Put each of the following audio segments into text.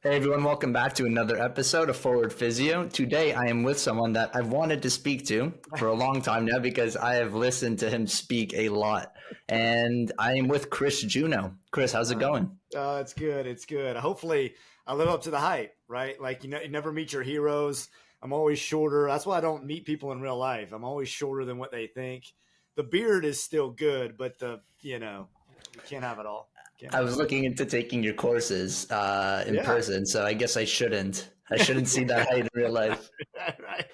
Hey everyone, welcome back to another episode of Forward Physio. Today I am with someone that I've wanted to speak to for a long time now because I have listened to him speak a lot. And I am with Chris Juneau. Chris, how's it going? It's good. It's good. Hopefully, I live up to the hype, right? Like, you never meet your heroes. I'm always shorter. That's why I don't meet people in real life. I'm always shorter than what they think. The beard is still good, but we can't have it all. Can't I have was it all. looking into taking your courses in Yeah. person, so I guess I shouldn't. I shouldn't see that height in real life. Right.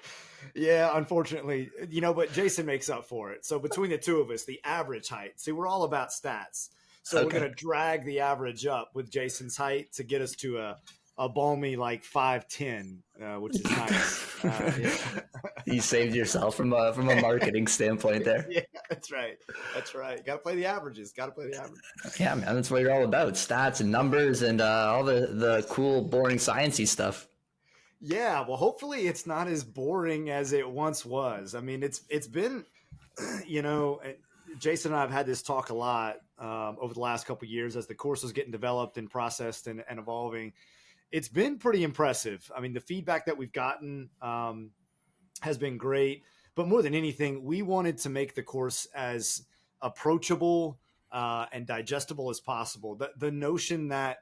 Yeah, unfortunately, but Jason makes up for it. So between the two of us, the average height. See, we're all about stats. So we're Okay. going to drag the average up with Jason's height to get us to a balmy like 5'10", which is nice. Yeah. You saved yourself from a marketing standpoint there. Yeah, that's right. That's right. Got to play the averages. Got to play the averages. Yeah, man, that's what you're all about. Stats and numbers and all the cool, boring, sciencey stuff. Yeah, well, hopefully it's not as boring as it once was. I mean, it's been, you know, Jason and I have had this talk a lot over the last couple of years as the course was getting developed and processed and evolving. It's been pretty impressive. I mean, the feedback that we've gotten has been great, but more than anything, we wanted to make the course as approachable and digestible as possible. The notion that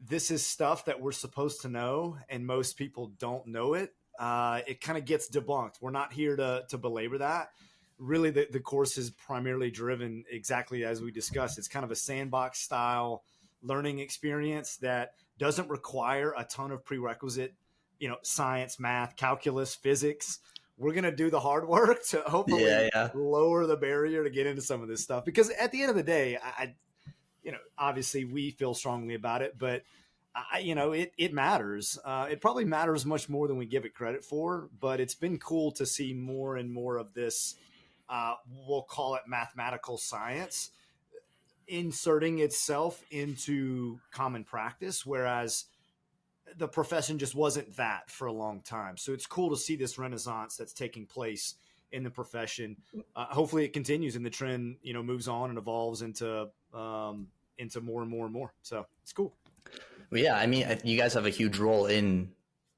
this is stuff that we're supposed to know and most people don't know it, it kind of gets debunked. We're not here to belabor that. Really, the course is primarily driven exactly as we discussed. It's kind of a sandbox style learning experience that doesn't require a ton of prerequisite, science, math, calculus, physics. We're going to do the hard work to hopefully Yeah. lower the barrier to get into some of this stuff. Because at the end of the day, obviously we feel strongly about it, but it matters. It probably matters much more than we give it credit for, but it's been cool to see more and more of this. We'll call it mathematical science inserting itself into common practice, whereas the profession just wasn't that for a long time. So it's cool to see this renaissance that's taking place in the profession. Hopefully it continues and the trend, moves on and evolves into more and more and more. So it's cool. Well, yeah, I mean, you guys have a huge role in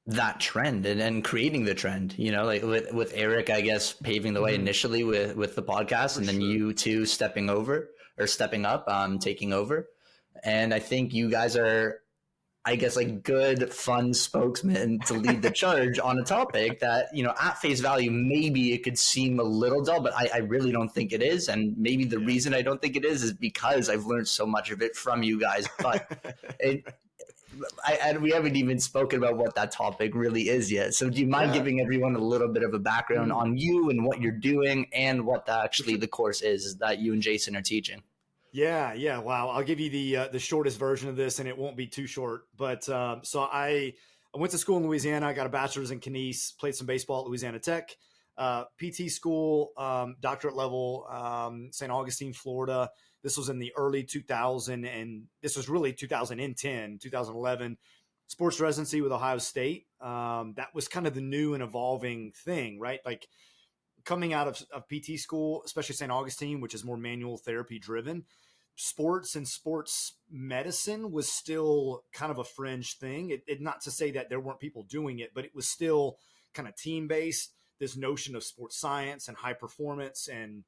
that trend and creating the trend, like with Eric, I guess, paving the way initially with the podcast, For and then sure. you two stepping up, taking over. And I think you guys are, I guess, like good, fun spokesmen to lead the charge on a topic that, at face value, maybe it could seem a little dull, but I really don't think it is. And maybe the reason I don't think it is because I've learned so much of it from you guys. But we haven't even spoken about what that topic really is yet. So do you mind giving everyone a little bit of a background on you and what you're doing and what the course is that you and Jason are teaching? Yeah. Wow. I'll give you the shortest version of this, and it won't be too short. But so I went to school in Louisiana. I got a bachelor's in kines, played some baseball at Louisiana Tech, PT school, doctorate level, St. Augustine, Florida. This was in the early 2000, and this was really 2010, 2011. Sports residency with Ohio State. That was kind of the new and evolving thing, right? Like coming out of PT school, especially St. Augustine, which is more manual therapy driven, sports and sports medicine was still kind of a fringe thing. Not to say that there weren't people doing it, but it was still kind of team based. This notion of sports science and high performance and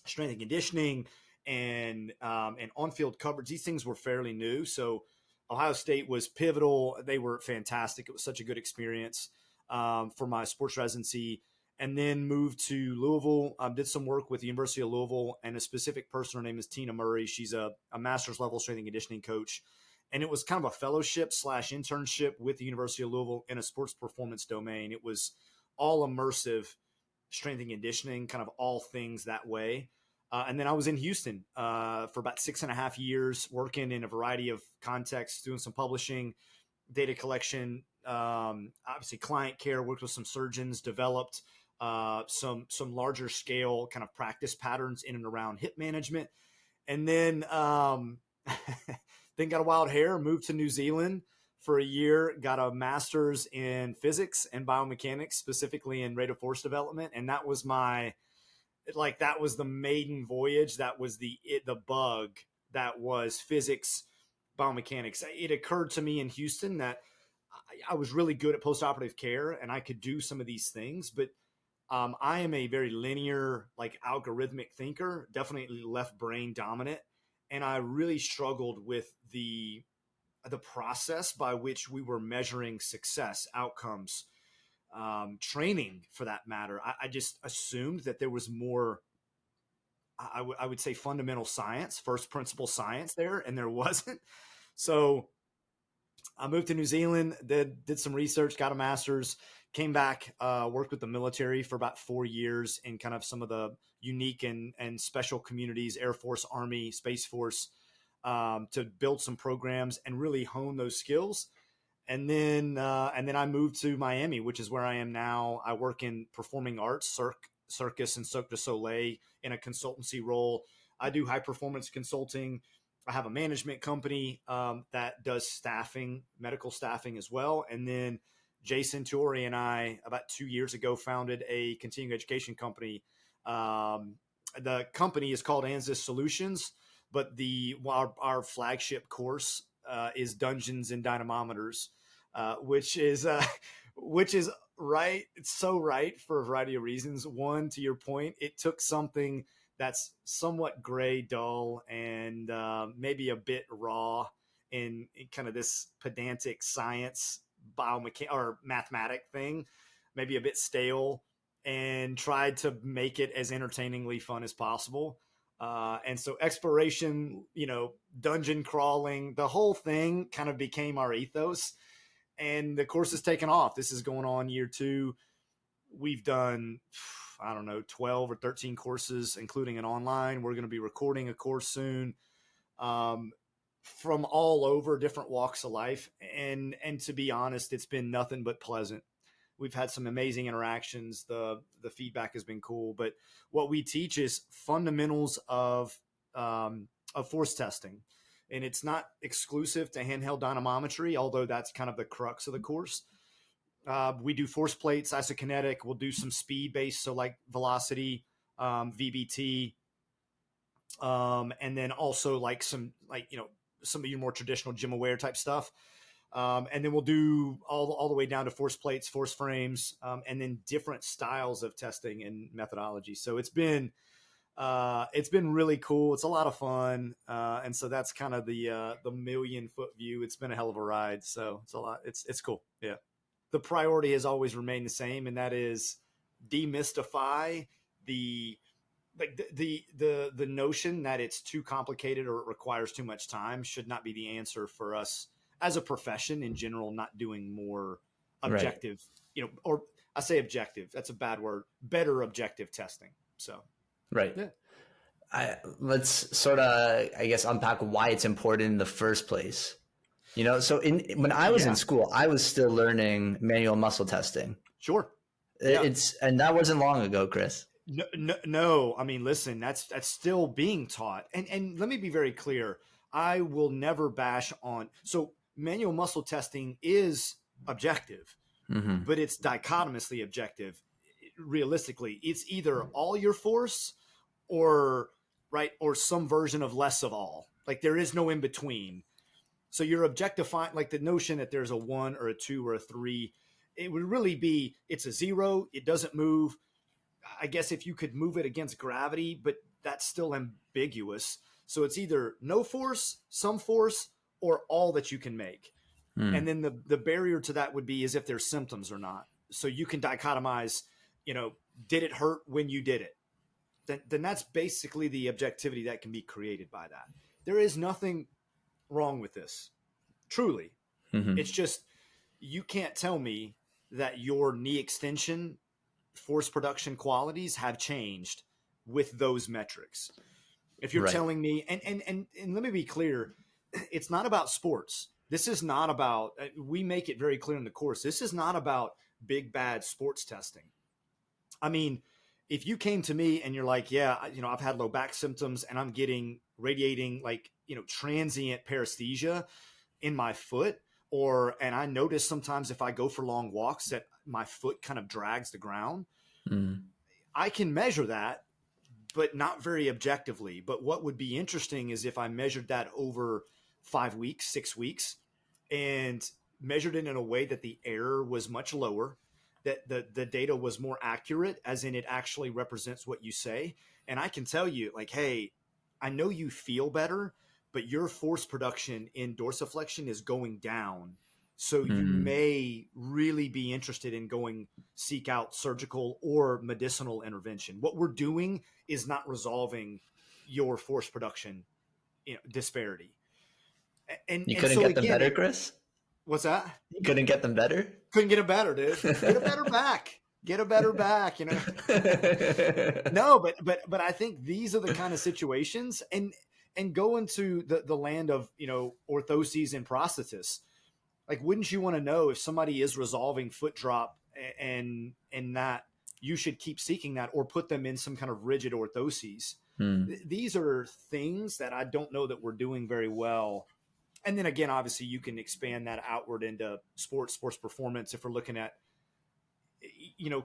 strength and conditioning and on field coverage, these things were fairly new. So Ohio State was pivotal. They were fantastic. It was such a good experience for my sports residency. And then moved to Louisville, did some work with the University of Louisville and a specific person. Her name is Tina Murray. She's a master's level strength and conditioning coach. And it was kind of a fellowship / internship with the University of Louisville in a sports performance domain. It was all immersive strength and conditioning, kind of all things that way. And then I was in Houston for about 6.5 years, working in a variety of contexts, doing some publishing, data collection, obviously client care, worked with some surgeons, developed some larger scale kind of practice patterns in and around hip management. And then then got a wild hair, moved to New Zealand for a year, got a master's in physics and biomechanics, specifically in rate of force development. And that was that was the maiden voyage. That was the bug that was physics biomechanics. It occurred to me in Houston that I was really good at postoperative care and I could do some of these things, but I am a very linear, like algorithmic thinker, definitely left brain dominant. And I really struggled with the process by which we were measuring success, outcomes, training for that matter. I just assumed that there was more, I would say fundamental science, first principle science there, and there wasn't. So I moved to New Zealand, did some research, got a master's, came back, worked with the military for about 4 years in kind of some of the unique and special communities, Air Force, Army, Space Force, to build some programs and really hone those skills. And then I moved to Miami, which is where I am now. I work in performing arts, circus and Cirque du Soleil in a consultancy role. I do high performance consulting. I have a management company that does staffing, medical staffing as well. And then Jason Tuori and I, about 2 years ago, founded a continuing education company. The company is called ANSYS Solutions, but our flagship course is Dungeons and Dynamometers, which is right. It's so right for a variety of reasons. One, to your point, it took something that's somewhat gray, dull, and maybe a bit raw in kind of this pedantic science, or mathematic thing, maybe a bit stale, and tried to make it as entertainingly fun as possible. And so exploration, dungeon crawling, the whole thing kind of became our ethos. And the course has taken off. This is going on year 2. We've done, I don't know, 12 or 13 courses, including an online. We're going to be recording a course soon, from all over, different walks of life. And to be honest, it's been nothing but pleasant. We've had some amazing interactions. The feedback has been cool. But what we teach is fundamentals of force testing. And it's not exclusive to handheld dynamometry, although that's kind of the crux of the course. We do force plates, isokinetic. We'll do some speed based, so like velocity, VBT, and then also like some of your more traditional gym aware type stuff. And then we'll do all the way down to force plates, force frames, and then different styles of testing and methodology. So it's been really cool. It's a lot of fun. And so that's kind of the 1,000,000-foot view. It's been a hell of a ride. So it's a lot. It's cool. Yeah. The priority has always remained the same, and that is demystify the notion that it's too complicated or it requires too much time should not be the answer for us as a profession in general, not doing more objective, right. Or I say objective, that's a bad word, better objective testing. So, right. Yeah. Let's sort of, I guess, unpack why it's important in the first place. So when I was in school, I was still learning manual muscle testing. Sure. And that wasn't long ago, Chris. No. I mean, listen, that's still being taught. And let me be very clear. I will never bash on. So manual muscle testing is objective, mm-hmm. but it's dichotomously objective. Realistically, it's either all your force or some version of less of all. Like there is no in between. So you're objectifying, like the notion that there's a 1 or a 2 or a 3, it would really be, it's a 0. It doesn't move. I guess if you could move it against gravity, but that's still ambiguous. So it's either no force, some force, or all that you can make. And then the barrier to that would be is if there's symptoms or not. So you can dichotomize, did it hurt when you did it? Then that's basically the objectivity that can be created by that. There is nothing wrong with this. Truly. Mm-hmm. It's just, you can't tell me that your knee extension force production qualities have changed with those metrics. If you're telling me, and let me be clear, it's not about sports. This is not about, we make it very clear in the course, this is not about big bad sports testing. I mean, if you came to me and you're like, yeah, I've had low back symptoms and I'm getting radiating transient paresthesia in my foot, and I notice sometimes if I go for long walks that my foot kind of drags the ground, I can measure that, but not very objectively. But what would be interesting is if I measured that over 5 weeks, 6 weeks, and measured it in a way that the error was much lower, that the data was more accurate, as in it actually represents what you say. And I can tell you, like, hey, I know you feel better, but your force production in dorsiflexion is going down. So you may really be interested in going seek out surgical or medicinal intervention. What we're doing is not resolving your force production, disparity. You And couldn't so get them again, better, Chris? what's that? You couldn't get them better? Couldn't get a better, dude. Get a better back. Get a better back, No, but I think these are the kind of situations, and go into the land of, orthoses and prosthetists. Like, wouldn't you want to know if somebody is resolving foot drop, and that you should keep seeking that, or put them in some kind of rigid orthoses? These are things that I don't know that we're doing very well. And then again, obviously you can expand that outward into sports performance. If we're looking at,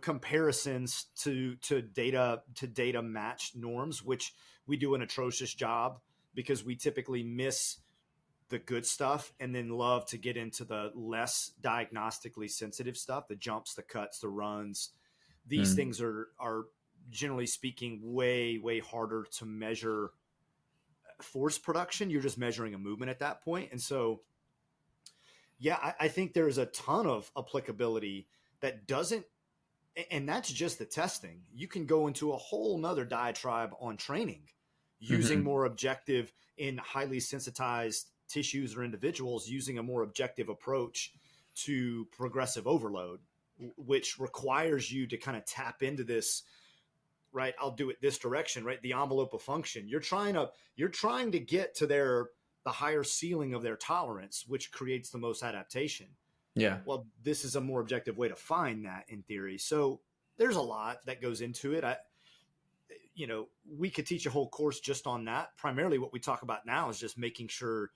comparisons to data matched norms, which we do an atrocious job, because we typically miss the good stuff and then love to get into the less diagnostically sensitive stuff, the jumps, the cuts, the runs. These things are generally speaking way, way harder to measure force production. You're just measuring a movement at that point. And so, yeah, I think there's a ton of applicability that doesn't, and that's just the testing. You can go into a whole nother diatribe on training, using more objective in highly sensitized tissues or individuals, using a more objective approach to progressive overload, which requires you to kind of tap into this, right? I'll do it this direction, right? The envelope of function. You're trying to get to the higher ceiling of their tolerance, which creates the most adaptation. Yeah. Well, this is a more objective way to find that, in theory. So there's a lot that goes into it. We could teach a whole course just on that. Primarily what we talk about now is just making sure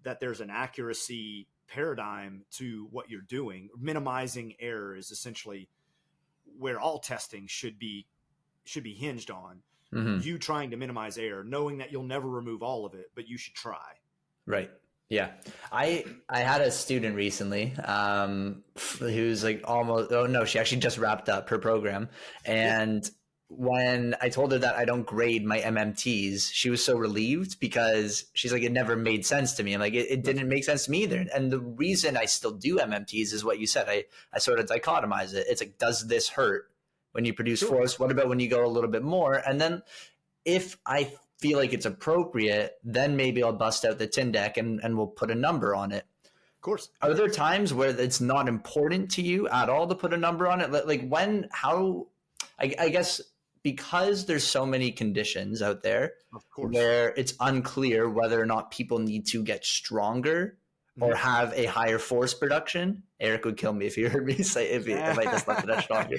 that there's an accuracy paradigm to what you're doing. Minimizing error is essentially where all testing should be hinged on. You trying to minimize error, knowing that you'll never remove all of it, but you should try. Right. Yeah. I had a student recently who's like she actually just wrapped up her program. And when I told her that I don't grade my MMTs, she was so relieved, because she's like, it never made sense to me. I'm like, it didn't make sense to me either. And the reason I still do MMTs is what you said. I sort of dichotomize it. It's like, does this hurt when you produce force? What about when you go a little bit more? And then if I feel like it's appropriate, then maybe I'll bust out the Tindeck and we'll put a number on it. Of course. Are there times where it's not important to you at all to put a number on it? Like when, how, I guess, because there's so many conditions out there, of course, where it's unclear whether or not people need to get stronger or have a higher force production. Eric would kill me if he heard me say if I just left it at stronger,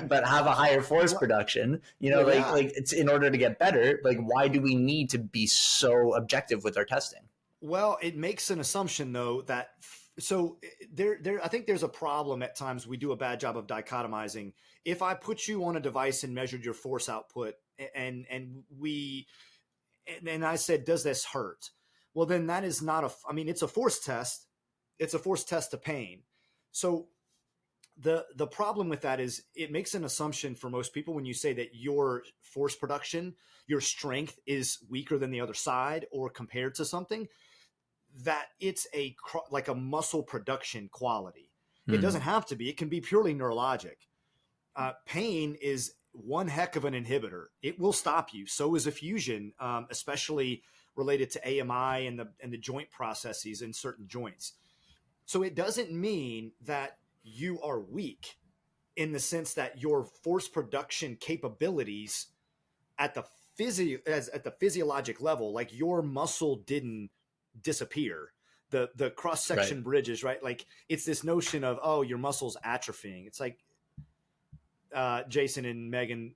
but have a higher force production. Like it's in order to get better. Like, why do we need to be so objective with our testing? Well, it makes an assumption though that I think there's a problem at times. We do a bad job of dichotomizing. If I put you on a device and measured your force output, and I said, does this hurt? Well, then that is not it's a force test. It's a force test to pain. So the problem with that is it makes an assumption for most people when you say that your force production, your strength is weaker than the other side or compared to something, that it's like a muscle production quality. It doesn't have to be. It can be purely neurologic. Pain is one heck of an inhibitor. It will stop you. So is a fusion, especially related to AMI and the joint processes in certain joints. So it doesn't mean that you are weak in the sense that your force production capabilities at the physiologic level, like your muscle didn't disappear. The cross section bridges, right? Like it's this notion of, oh, your muscle's atrophying. It's like Jason and Megan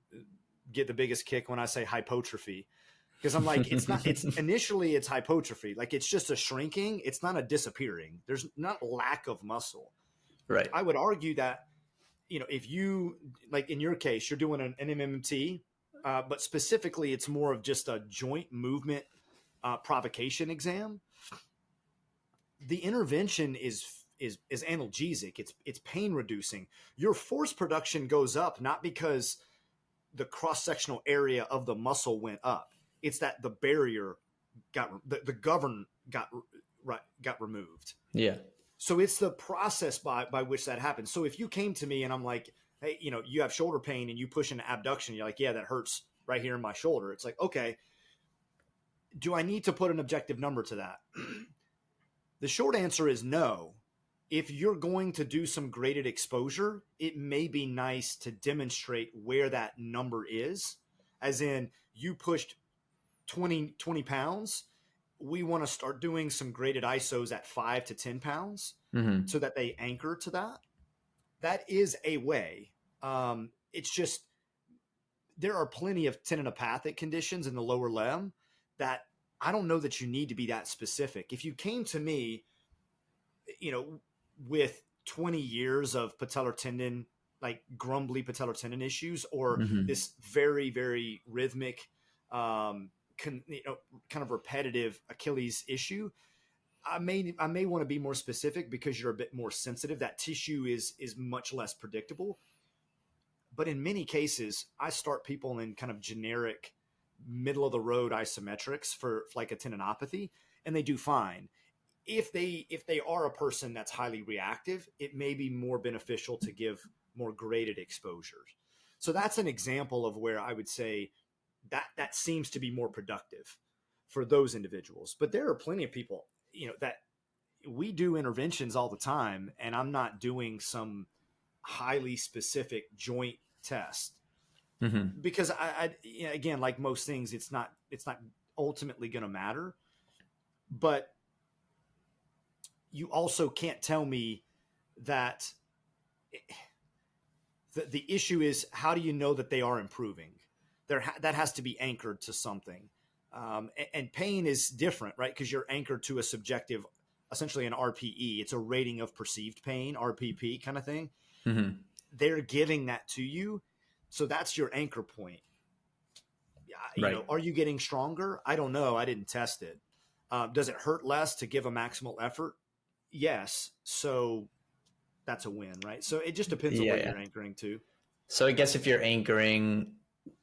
get the biggest kick when I say hypotrophy. Because I'm like, it's initially it's hypotrophy. Like it's just a shrinking. It's not a disappearing. There's not lack of muscle. Right. I would argue that, if you, like in your case, you're doing an MMT, but specifically it's more of just a joint movement provocation exam. the intervention is analgesic. It's pain reducing. Your force production goes up not because the cross-sectional area of the muscle went up. It's that the barrier the govern got removed. Yeah. So it's the process by which that happens. So if you came to me and I'm like, hey, you have shoulder pain and you push an abduction, you're like, yeah, that hurts right here in my shoulder. It's like, okay, do I need to put an objective number to that? The short answer is no. If you're going to do some graded exposure, it may be nice to demonstrate where that number is. As in, you pushed 20 pounds. We want to start doing some graded ISOs at 5 to 10 pounds so that they anchor to that. That is a way. It's just, there are plenty of tendinopathic conditions in the lower limb that I don't know that you need to be that specific. If you came to me, with 20 years of patellar tendon, like grumbly patellar tendon issues, or this very, very rhythmic, kind of repetitive Achilles issue, I may want to be more specific because you're a bit more sensitive. That tissue is much less predictable. But in many cases, I start people in kind of generic middle of the road isometrics for like a tendinopathy, and they do fine. If they are a person that's highly reactive, it may be more beneficial to give more graded exposures. So that's an example of where I would say that seems to be more productive for those individuals. But there are plenty of people, that we do interventions all the time, and I'm not doing some highly specific joint test because I again, like most things, it's not ultimately going to matter. But you also can't tell me that the issue is, how do you know that they are improving? That has to be anchored to something. And pain is different, right? Because you're anchored to a subjective, essentially an RPE. It's a rating of perceived pain, RPP kind of thing. They're giving that to you. So that's your anchor point. Right. Are you getting stronger? I don't know. I didn't test it. Does it hurt less to give a maximal effort? Yes. So that's a win, right? So it just depends on what you're anchoring to. So I guess if you're anchoring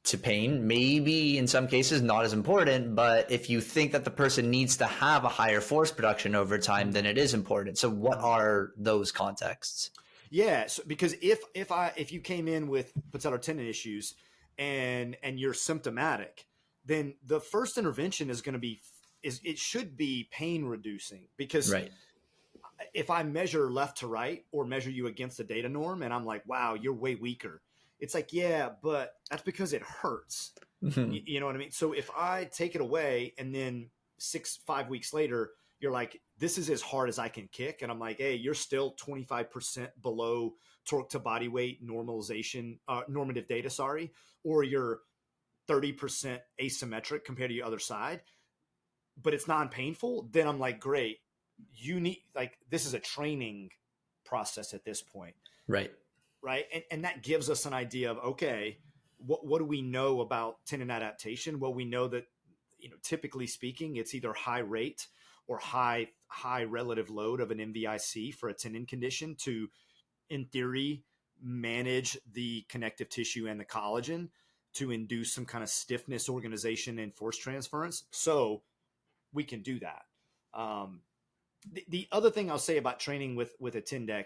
to pain, maybe in some cases not as important, but if you think that the person needs to have a higher force production over time, then it is important. So what are those contexts? Yeah, so because if you came in with patellar tendon issues and you're symptomatic, then the first intervention is going to be it should be pain reducing, because if I measure left to right or measure you against the data norm and I'm like, wow, you're way weaker. It's like, yeah, but that's because it hurts. You know what I mean? So if I take it away and then 5 weeks later, you're like, this is as hard as I can kick. And I'm like, hey, you're still 25% below torque to body weight normalization, normative data, sorry. Or you're 30% asymmetric compared to your other side, but it's non-painful. Then I'm like, great. You need, like, this is a training process at this point. Right. Right. And that gives us an idea of, okay, what do we know about tendon adaptation? Well, we know that, typically speaking, it's either high rate or high relative load of an MVIC for a tendon condition to, in theory, manage the connective tissue and the collagen to induce some kind of stiffness, organization, and force transference. So we can do that. The other thing I'll say about training with a Tendec,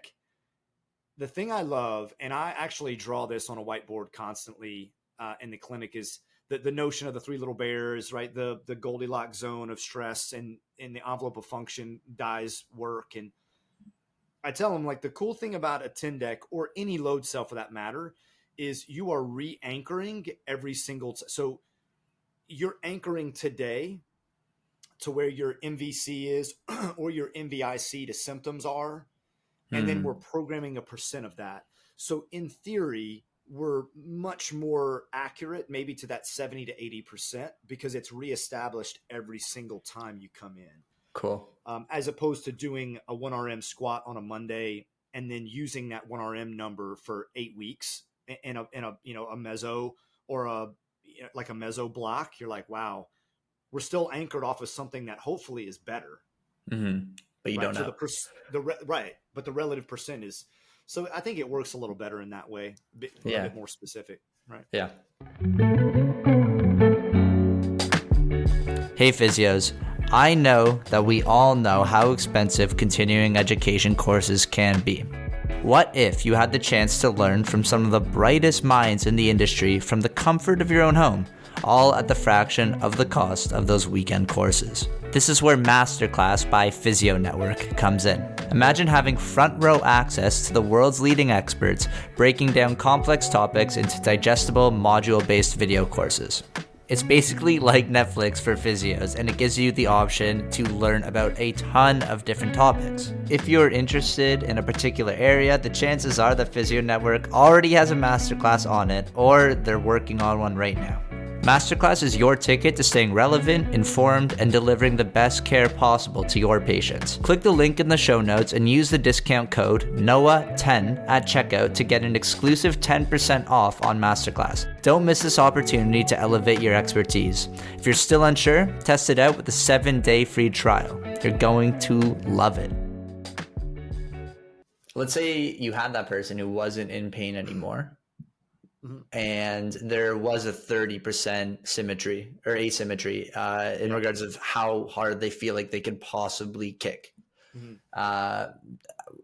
the thing I love, and I actually draw this on a whiteboard constantly in the clinic, is the notion of the three little bears, right? The Goldilocks zone of stress and in the envelope of function dies work. And I tell them, like, the cool thing about a Tendec or any load cell for that matter is you are re-anchoring every single so you're anchoring today to where your MVC is or your MVIC to symptoms are, and then we're programming a percent of that. So in theory, we're much more accurate, maybe to that 70 to 80%, because it's reestablished every single time you come in. Cool. As opposed to doing a 1RM squat on a Monday and then using that 1RM number for 8 weeks in a meso or a meso block. You're like, wow, we're still anchored off of something that hopefully is better. but you right? don't So know. right, but the relative percent is. So I think it works a little better in that way, a little Yeah. bit more specific, right? Yeah. Hey, physios. I know that we all know how expensive continuing education courses can be. What if you had the chance to learn from some of the brightest minds in the industry from the comfort of your own home, all at the fraction of the cost of those weekend courses? This is where Masterclass by Physio Network comes in. Imagine having front row access to the world's leading experts breaking down complex topics into digestible, module-based video courses. It's basically like Netflix for physios, and it gives you the option to learn about a ton of different topics. If you're interested in a particular area, the chances are that Physio Network already has a masterclass on it, or they're working on one right now. Masterclass is your ticket to staying relevant, informed, and delivering the best care possible to your patients. Click the link in the show notes and use the discount code NOAH10 at checkout to get an exclusive 10% off on Masterclass. Don't miss this opportunity to elevate your expertise. If you're still unsure, test it out with a 7-day free trial. You're going to love it. Let's say you had that person who wasn't in pain anymore. Mm-hmm. And there was a 30% symmetry or asymmetry in regards of how hard they feel like they could possibly kick. Mm-hmm.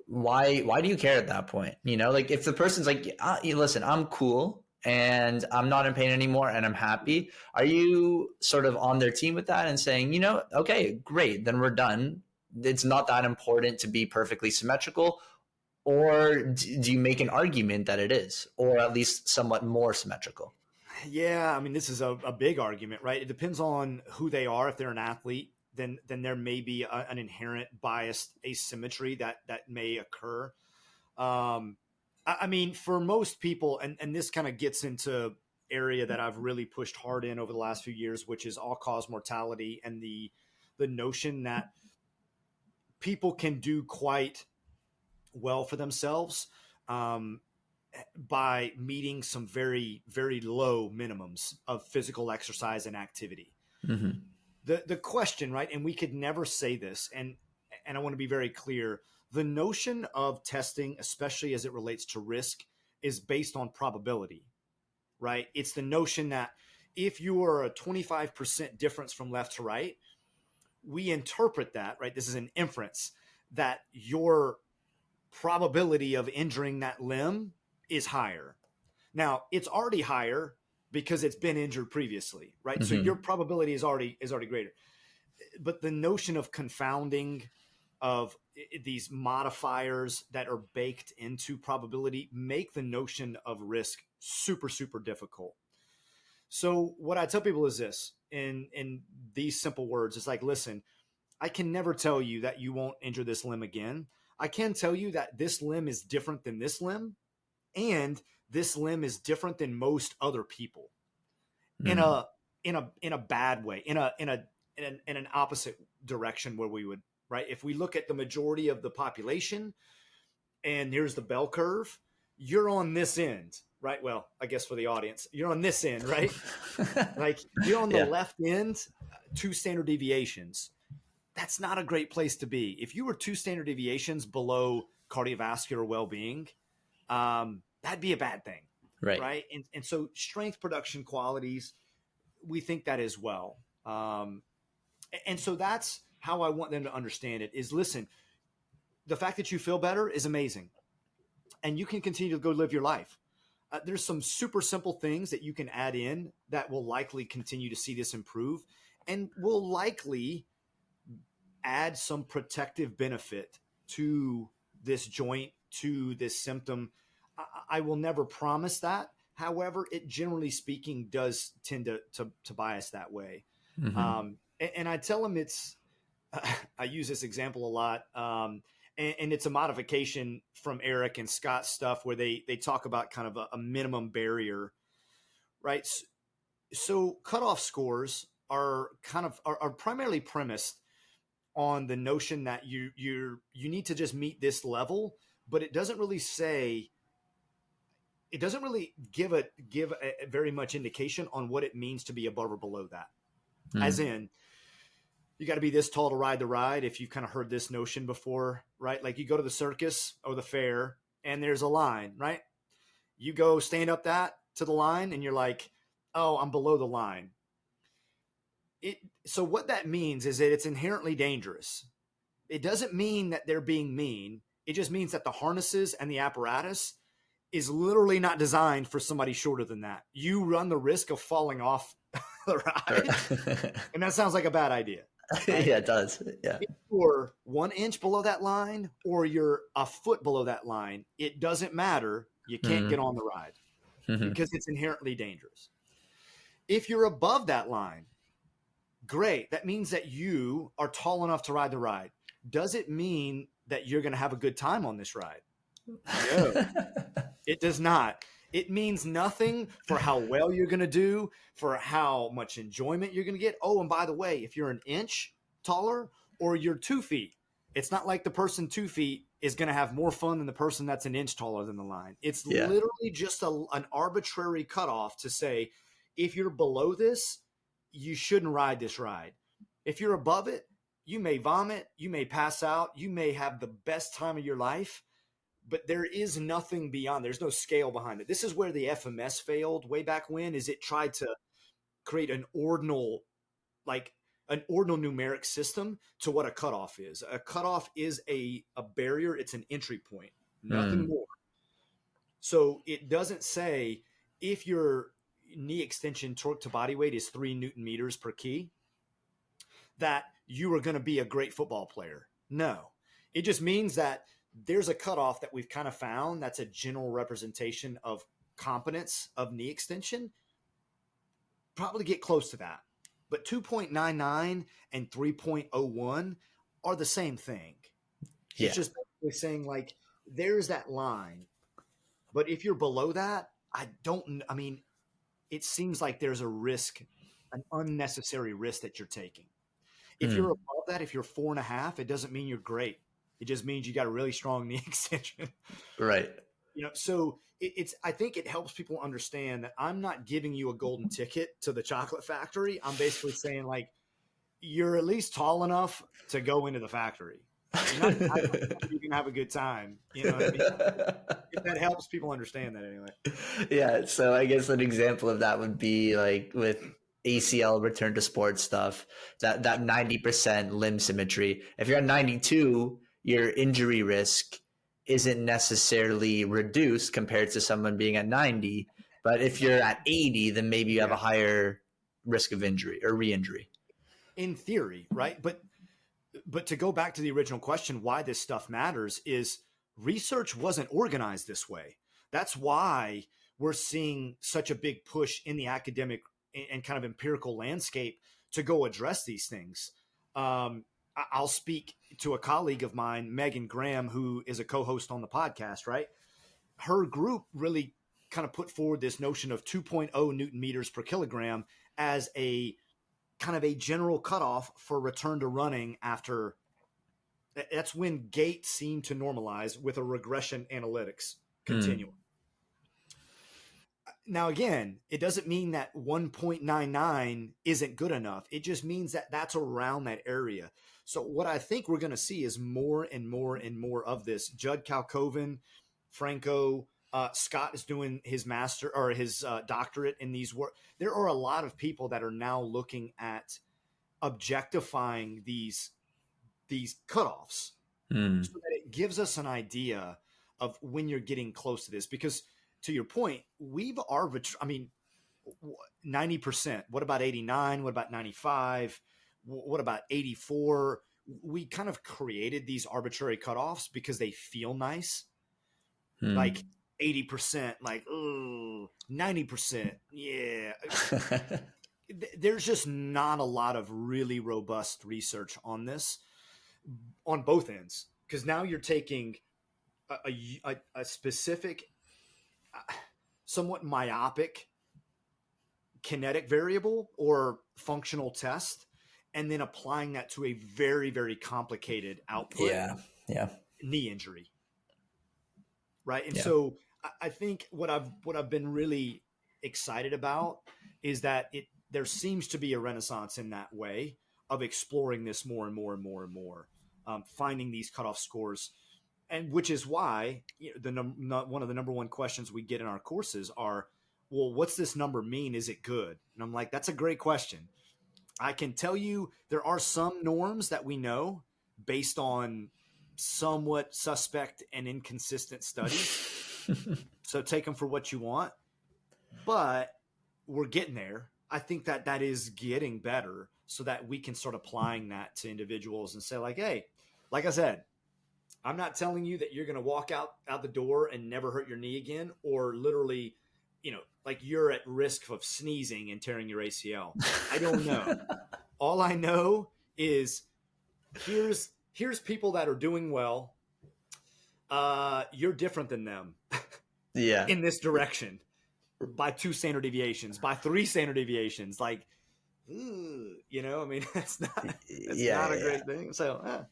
Why do you care at that point? You know, like if the person's like, listen, I'm cool and I'm not in pain anymore and I'm happy. Are you sort of on their team with that and saying, you know, okay, great, then we're done. It's not that important to be perfectly symmetrical. Or do you make an argument that it is, or at least somewhat more symmetrical? Yeah, I mean, this is a big argument, right? It depends on who they are. If they're an athlete, then there may be an inherent biased asymmetry that may occur. I mean, for most people, and this kind of gets into area that I've really pushed hard in over the last few years, which is all-cause mortality and the notion that people can do quite well for themselves by meeting some very, very low minimums of physical exercise and activity. Mm-hmm. The question, right, and we could never say this, and I want to be very clear, the notion of testing, especially as it relates to risk, is based on probability, right? It's the notion that if you are a 25% difference from left to right, we interpret that, right? This is an inference that your probability of injuring that limb is higher. Now, it's already higher because it's been injured previously, right? Mm-hmm. So your probability is already greater. But the notion of confounding of these modifiers that are baked into probability make the notion of risk super, super difficult. So what I tell people is this, in these simple words, it's like, listen, I can never tell you that you won't injure this limb again. I can tell you that this limb is different than this limb, and this limb is different than most other people in a bad way, in an opposite direction where we would, right? If we look at the majority of the population and here's the bell curve, you're on this end, right? Well, I guess for the audience, you're on this end, right? Like you're on the left end, 2 standard deviations. That's not a great place to be. If you were 2 standard deviations below cardiovascular well-being, that'd be a bad thing, right? And so strength production qualities, we think that as well. And so that's how I want them to understand it is, listen, the fact that you feel better is amazing. And you can continue to go live your life. There's some super simple things that you can add in that will likely continue to see this improve and will likely add some protective benefit to this joint, to this symptom. I will never promise that. However, it generally speaking does tend to bias that way. Mm-hmm. And I tell them I use this example a lot. And it's a modification from Eric and Scott's stuff where they talk about kind of a minimum barrier, right? So cutoff scores are primarily premised on the notion that you need to just meet this level, but it doesn't really give a very much indication on what it means to be above or below that. Mm. As in, you got to be this tall to ride the ride. If you've kind of heard this notion before, right? Like you go to the circus or the fair and there's a line, right? You go stand up that to the line and you're like, oh, I'm below the line. So what that means is that it's inherently dangerous. It doesn't mean that they're being mean. It just means that the harnesses and the apparatus is literally not designed for somebody shorter than that. You run the risk of falling off the ride. And that sounds like a bad idea. Right? Yeah, it does. Yeah. If you're 1 inch below that line or you're a foot below that line, it doesn't matter. You can't get on the ride because it's inherently dangerous. If you're above that line, great. That means that you are tall enough to ride the ride. Does it mean that you're going to have a good time on this ride? No, it does not. It means nothing for how well you're going to do, for how much enjoyment you're going to get. Oh, and by the way, if you're an inch taller or you're 2 feet, it's not like the person 2 feet is going to have more fun than the person that's an inch taller than the line. It's literally just an arbitrary cutoff to say, if you're below this, you shouldn't ride this ride. If you're above it, you may vomit, you may pass out, you may have the best time of your life, but there is nothing beyond. There's no scale behind it. This is where the FMS failed way back when, is it tried to create an ordinal numeric system to what a cutoff is. A cutoff is a barrier. It's an entry point, nothing more. So it doesn't say if your knee extension torque to body weight is 3 Newton meters per key, that you are going to be a great football player. No, it just means that there's a cutoff that we've kind of found. That's a general representation of competence of knee extension. Probably get close to that. But 2.99 and 3.01 are the same thing. Yeah. It's just basically saying like, there's that line. But if you're below that, it seems like there's a risk, an unnecessary risk that you're taking. If you're above that, if you're 4.5, it doesn't mean you're great. It just means you got a really strong knee extension. Right. So I think it helps people understand that I'm not giving you a golden ticket to the chocolate factory. I'm basically saying like, you're at least tall enough to go into the factory. You're can have a good time. You know what I mean? If that helps people understand that anyway. Yeah. So I guess an example of that would be like with ACL return to sports stuff, that 90% limb symmetry. If you're at 92, your injury risk isn't necessarily reduced compared to someone being at 90. But if you're at 80, then maybe you have a higher risk of injury or re-injury. In theory, right? But to go back to the original question, why this stuff matters is research wasn't organized this way. That's why we're seeing such a big push in the academic and kind of empirical landscape to go address these things. I'll speak to a colleague of mine, Megan Graham, who is a co-host on the podcast, right? Her group really kind of put forward this notion of 2.0 Newton meters per kilogram as a kind of a general cutoff for return to running after. That's when gait seemed to normalize with a regression analytics continuum. Now, again, it doesn't mean that 1.99 isn't good enough. It just means that that's around that area. So what I think we're going to see is more and more and more of this. Judd Kalkoven, Franco, Scott is doing his master or his doctorate in these work. There are a lot of people that are now looking at objectifying these cutoffs so that it gives us an idea of when you're getting close to this. Because to your point, we've 90%. What about 89? What about 95? What about 84? We kind of created these arbitrary cutoffs because they feel nice. Like 80%, like, oh, 90%. Yeah. There's just not a lot of really robust research on this on both ends. Because now you're taking a specific, somewhat myopic kinetic variable or functional test, and then applying that to a very, very complicated output. Yeah. Knee injury. Right. And so I think what I've been really excited about is that there seems to be a renaissance in that way. of exploring this more and more and more and more, finding these cutoff scores. And which is why one of the number one questions we get in our courses are, well, what's this number mean? Is it good? And I'm like, that's a great question. I can tell you there are some norms that we know based on somewhat suspect and inconsistent studies. So take them for what you want, but we're getting there. I think that is getting better so that we can start applying that to individuals and say like, hey, like I said, I'm not telling you that you're going to walk out the door and never hurt your knee again, or literally, like you're at risk of sneezing and tearing your ACL. I don't know. All I know is here's people that are doing well. You're different than them. Yeah. In this direction by 2 standard deviations, by 3 standard deviations. Like, I mean, it's not a great thing. So,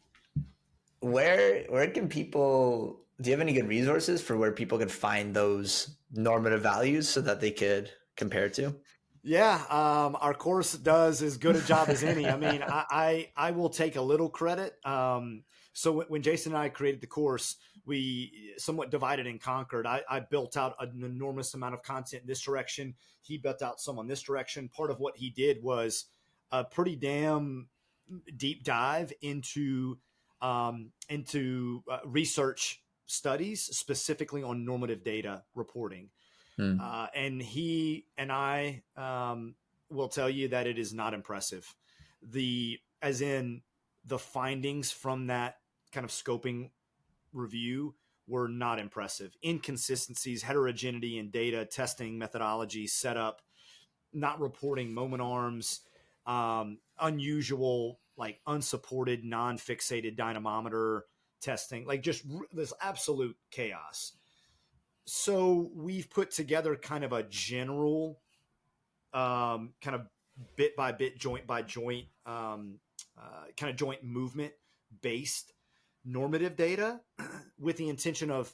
Where can people, do you have any good resources for where people could find those normative values so that they could compare to? Yeah. Our course does as good a job as any. I mean, I will take a little credit. So when Jason and I created the course, we somewhat divided and conquered. I built out an enormous amount of content in this direction. He built out some on this direction. Part of what he did was a pretty damn deep dive into research studies, specifically on normative data reporting. And he and I will tell you that it is not impressive. As in the findings from that kind of scoping review were not impressive. Inconsistencies, heterogeneity in data, testing methodology, setup, not reporting moment arms, unusual, like unsupported, non-fixated dynamometer testing, like just this absolute chaos. So we've put together kind of a general, kind of bit by bit, joint by joint, kind of joint movement based normative data with the intention of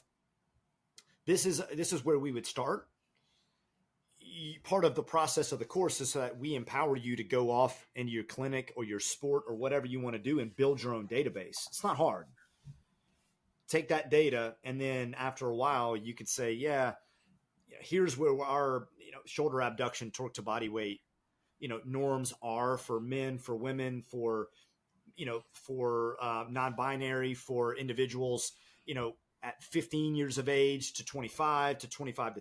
this is where we would start. Part of the process of the course is so that we empower you to go off into your clinic or your sport or whatever you want to do and build your own database. It's not hard. Take that data, and then after a while, you could say, yeah, here's where our shoulder abduction, torque to body weight, norms are for men, for women, for non-binary, for individuals, at 15 years of age to 25 to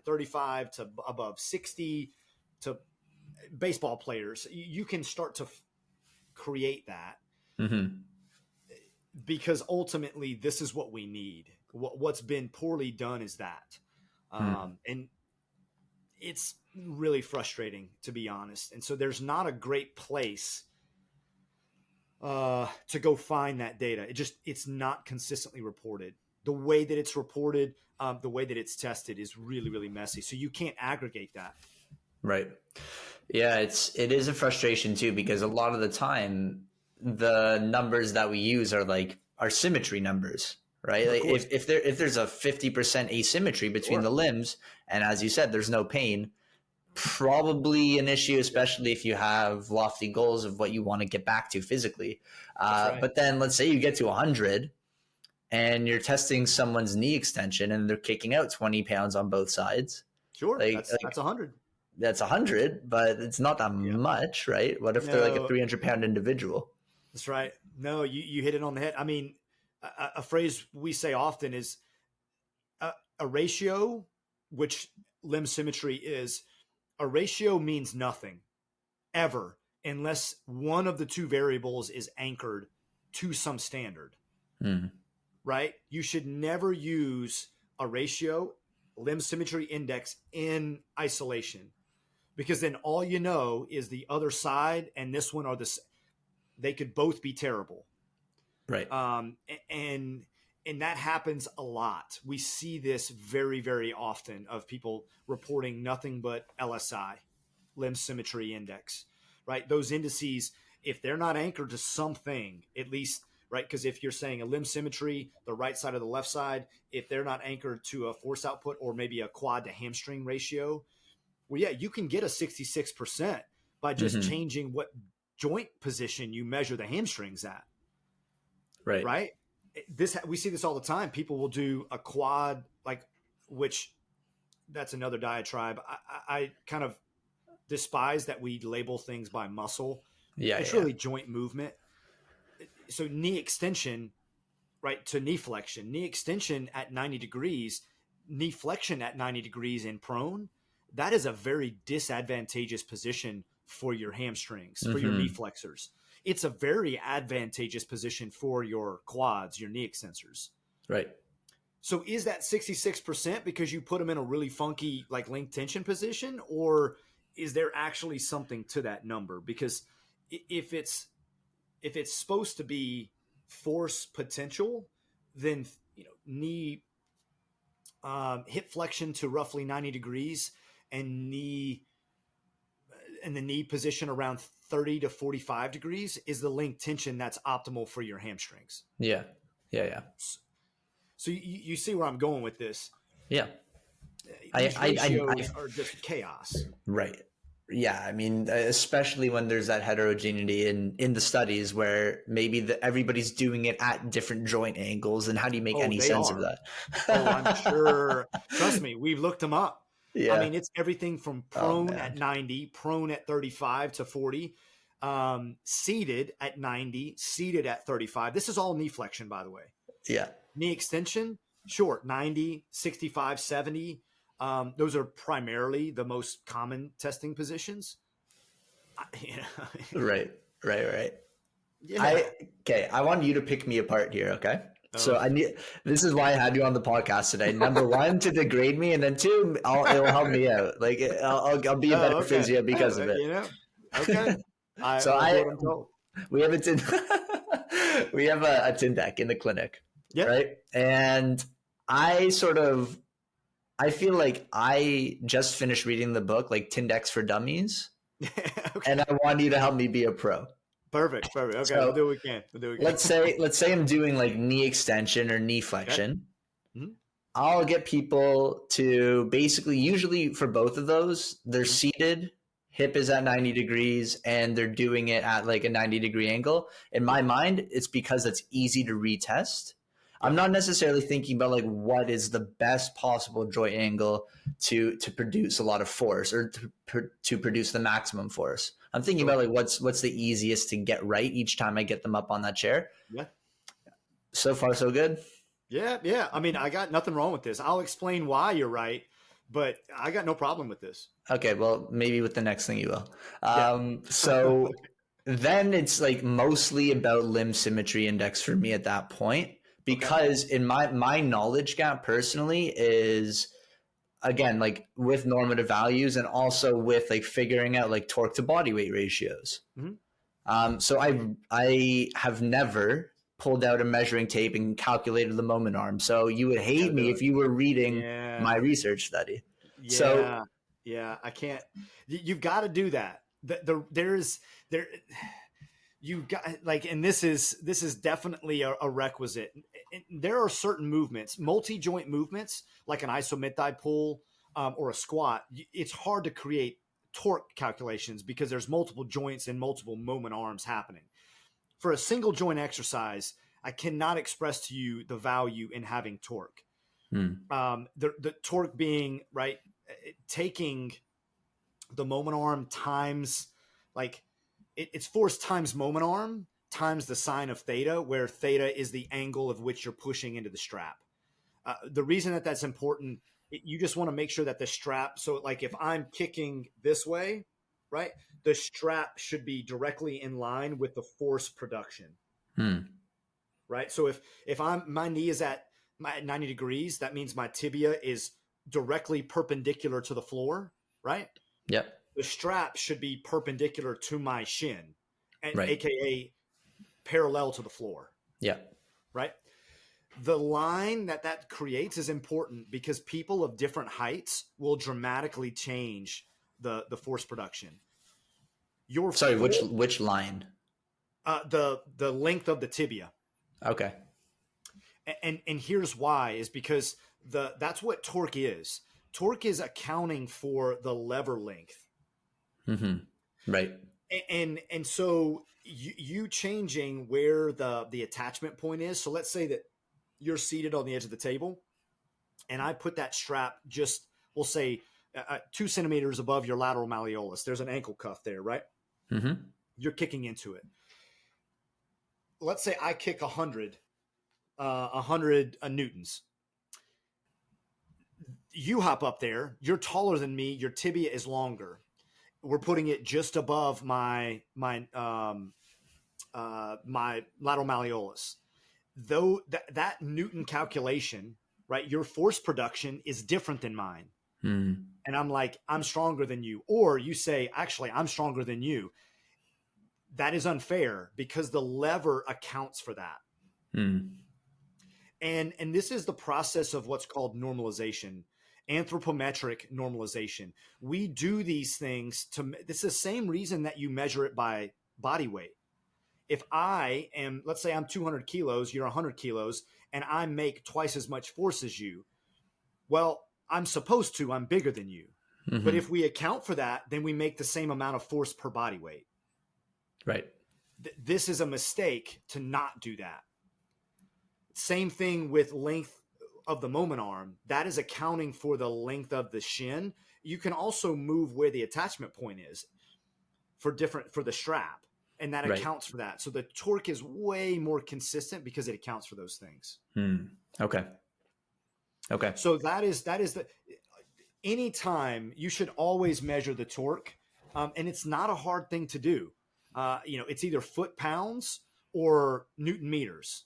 35 to above 60 to baseball players. You can start to create that. Mm-hmm. Because ultimately this is what we need. What's been poorly done is that. And it's really frustrating, to be honest. And so there's not a great place to go find that data. It's not consistently reported. The way that it's reported, the way that it's tested is really, really messy. So you can't aggregate that. Right. Yeah, it is a frustration too, because a lot of the time the numbers that we use are symmetry numbers, right? Like if there's a 50% asymmetry between the limbs, and as you said, there's no pain, probably an issue, especially if you have lofty goals of what you want to get back to physically. Right. But then let's say you get to 100 and you're testing someone's knee extension and they're kicking out 20 pounds on both sides. Sure. That's 100. That's 100, but it's not that much, right? What if they're like a 300-pound individual? That's right. No, you hit it on the head. I mean, a phrase we say often is a ratio, which limb symmetry is. A ratio means nothing ever unless one of the two variables is anchored to some standard, right? You should never use a ratio, limb symmetry index, in isolation, because then all you know is the other side and this one they could both be terrible. Right. And that happens a lot. We see this very, very often of people reporting nothing but LSI, limb symmetry index, right? Those indices, if they're not anchored to something, at least, right? Because if you're saying a limb symmetry, the right side or the left side, if they're not anchored to a force output or maybe a quad to hamstring ratio, well, yeah, you can get a 66% by just changing what joint position you measure the hamstrings at. Right. Right. We see this all the time. People will do a quad, like, which that's another diatribe. I kind of despise that we label things by muscle. Yeah. It's really joint movement. So knee extension, right, to knee flexion. Knee extension at 90 degrees, knee flexion at 90 degrees in prone, that is a very disadvantageous position for your hamstrings, for your knee flexors. It's a very advantageous position for your quads, your knee extensors. Right. So is that 66% because you put them in a really funky, like, length tension position, or is there actually something to that number? Because if it's supposed to be force potential, then, you know, knee hip flexion to roughly 90 degrees and the knee position around 30 to 45 degrees is the length tension that's optimal for your hamstrings. Yeah. Yeah. So you see where I'm going with this. Yeah. These ratios are just chaos. Right. Yeah. I mean, especially when there's that heterogeneity in the studies where maybe everybody's doing it at different joint angles. And how do you make any sense of that? I'm sure. Trust me, we've looked them up. Yeah. I mean, it's everything from prone at 90, prone at 35 to 40, seated at 90, seated at 35. This is all knee flexion, by the way. Yeah. Knee extension, short, 90, 65, 70. Those are primarily the most common testing positions. Right. Yeah. I want you to pick me apart here. Okay. So this is why I had you on the podcast today. Number one, to degrade me, and then two, it will help me out. Like I'll be a better physio because of it. You know? Okay. We have a Tindeck in the clinic. Yep. Right. And I feel like I just finished reading the book, like Tindex for Dummies. Okay. And I want you to help me be a pro. Perfect. Okay, so we'll do what we can. Let's say I'm doing like knee extension or knee flexion. Okay. Mm-hmm. I'll get people to basically, usually for both of those, they're seated, hip is at 90 degrees, and they're doing it at like a 90-degree angle. In my mind, it's because it's easy to retest. I'm not necessarily thinking about like what is the best possible joint angle to produce a lot of force or to produce the maximum force. I'm thinking about like what's the easiest to get right each time I get them up on that chair. Yeah. So far, so good. Yeah. I mean, I got nothing wrong with this. I'll explain why you're right, but I got no problem with this. Okay. Well, maybe with the next thing you will. So then it's like mostly about limb symmetry index for me at that point. Because in my knowledge gap personally is, again, like with normative values and also with like figuring out like torque to body weight ratios. Mm-hmm. So I have never pulled out a measuring tape and calculated the moment arm. So you would hate me if you were reading my research study. Yeah, I can't. You've got to do that. You got like, and this is definitely a requisite. There are certain movements, multi-joint movements, like an iso-mid-thigh pull or a squat. It's hard to create torque calculations because there's multiple joints and multiple moment arms happening. For a single joint exercise, I cannot express to you the value in having torque. The torque being right, taking the moment arm times like. It's force times moment arm times the sine of theta, where theta is the angle of which you're pushing into the strap. The reason that's important, you just want to make sure that the strap, so like if I'm kicking this way, right, the strap should be directly in line with the force production. Right? So if my knee is at 90 degrees, that means my tibia is directly perpendicular to the floor, right? Yep. The strap should be perpendicular to my shin, and AKA parallel to the floor. Yeah. Right. The line that creates is important because people of different heights will dramatically change the force production. Which line? The length of the tibia. Okay. And here's why is because that's what torque is. Torque is accounting for the lever length. Mm-hmm. Right. And so you changing where the attachment point is. So let's say that you're seated on the edge of the table, and I put that strap just, we'll say, 2 centimeters above your lateral malleolus. There's an ankle cuff there, right? Mm-hmm. You're kicking into it. Let's say I kick 100 newtons. You hop up there. You're taller than me. Your tibia is longer. We're putting it just above my lateral malleolus. Though that Newton calculation, right? Your force production is different than mine. Mm. And I'm like, I'm stronger than you. Or you say, actually, I'm stronger than you. That is unfair because the lever accounts for that. Mm. And this is the process of what's called normalization, anthropometric normalization. We do these things this is the same reason that you measure it by body weight. If I am, let's say I'm 200 kilos, you're 100 kilos, and I make twice as much force as you, well, I'm supposed to, I'm bigger than you. Mm-hmm. But if we account for that, then we make the same amount of force per body weight. Right. This is a mistake to not do that. Same thing with length of the moment arm. That is accounting for the length of the shin. You can also move where the attachment point is for the strap, and that accounts for that. So the torque is way more consistent because it accounts for those things. Okay. So that is the anytime you should always measure the torque, and it's not a hard thing to do. It's either foot-pounds or Newton meters.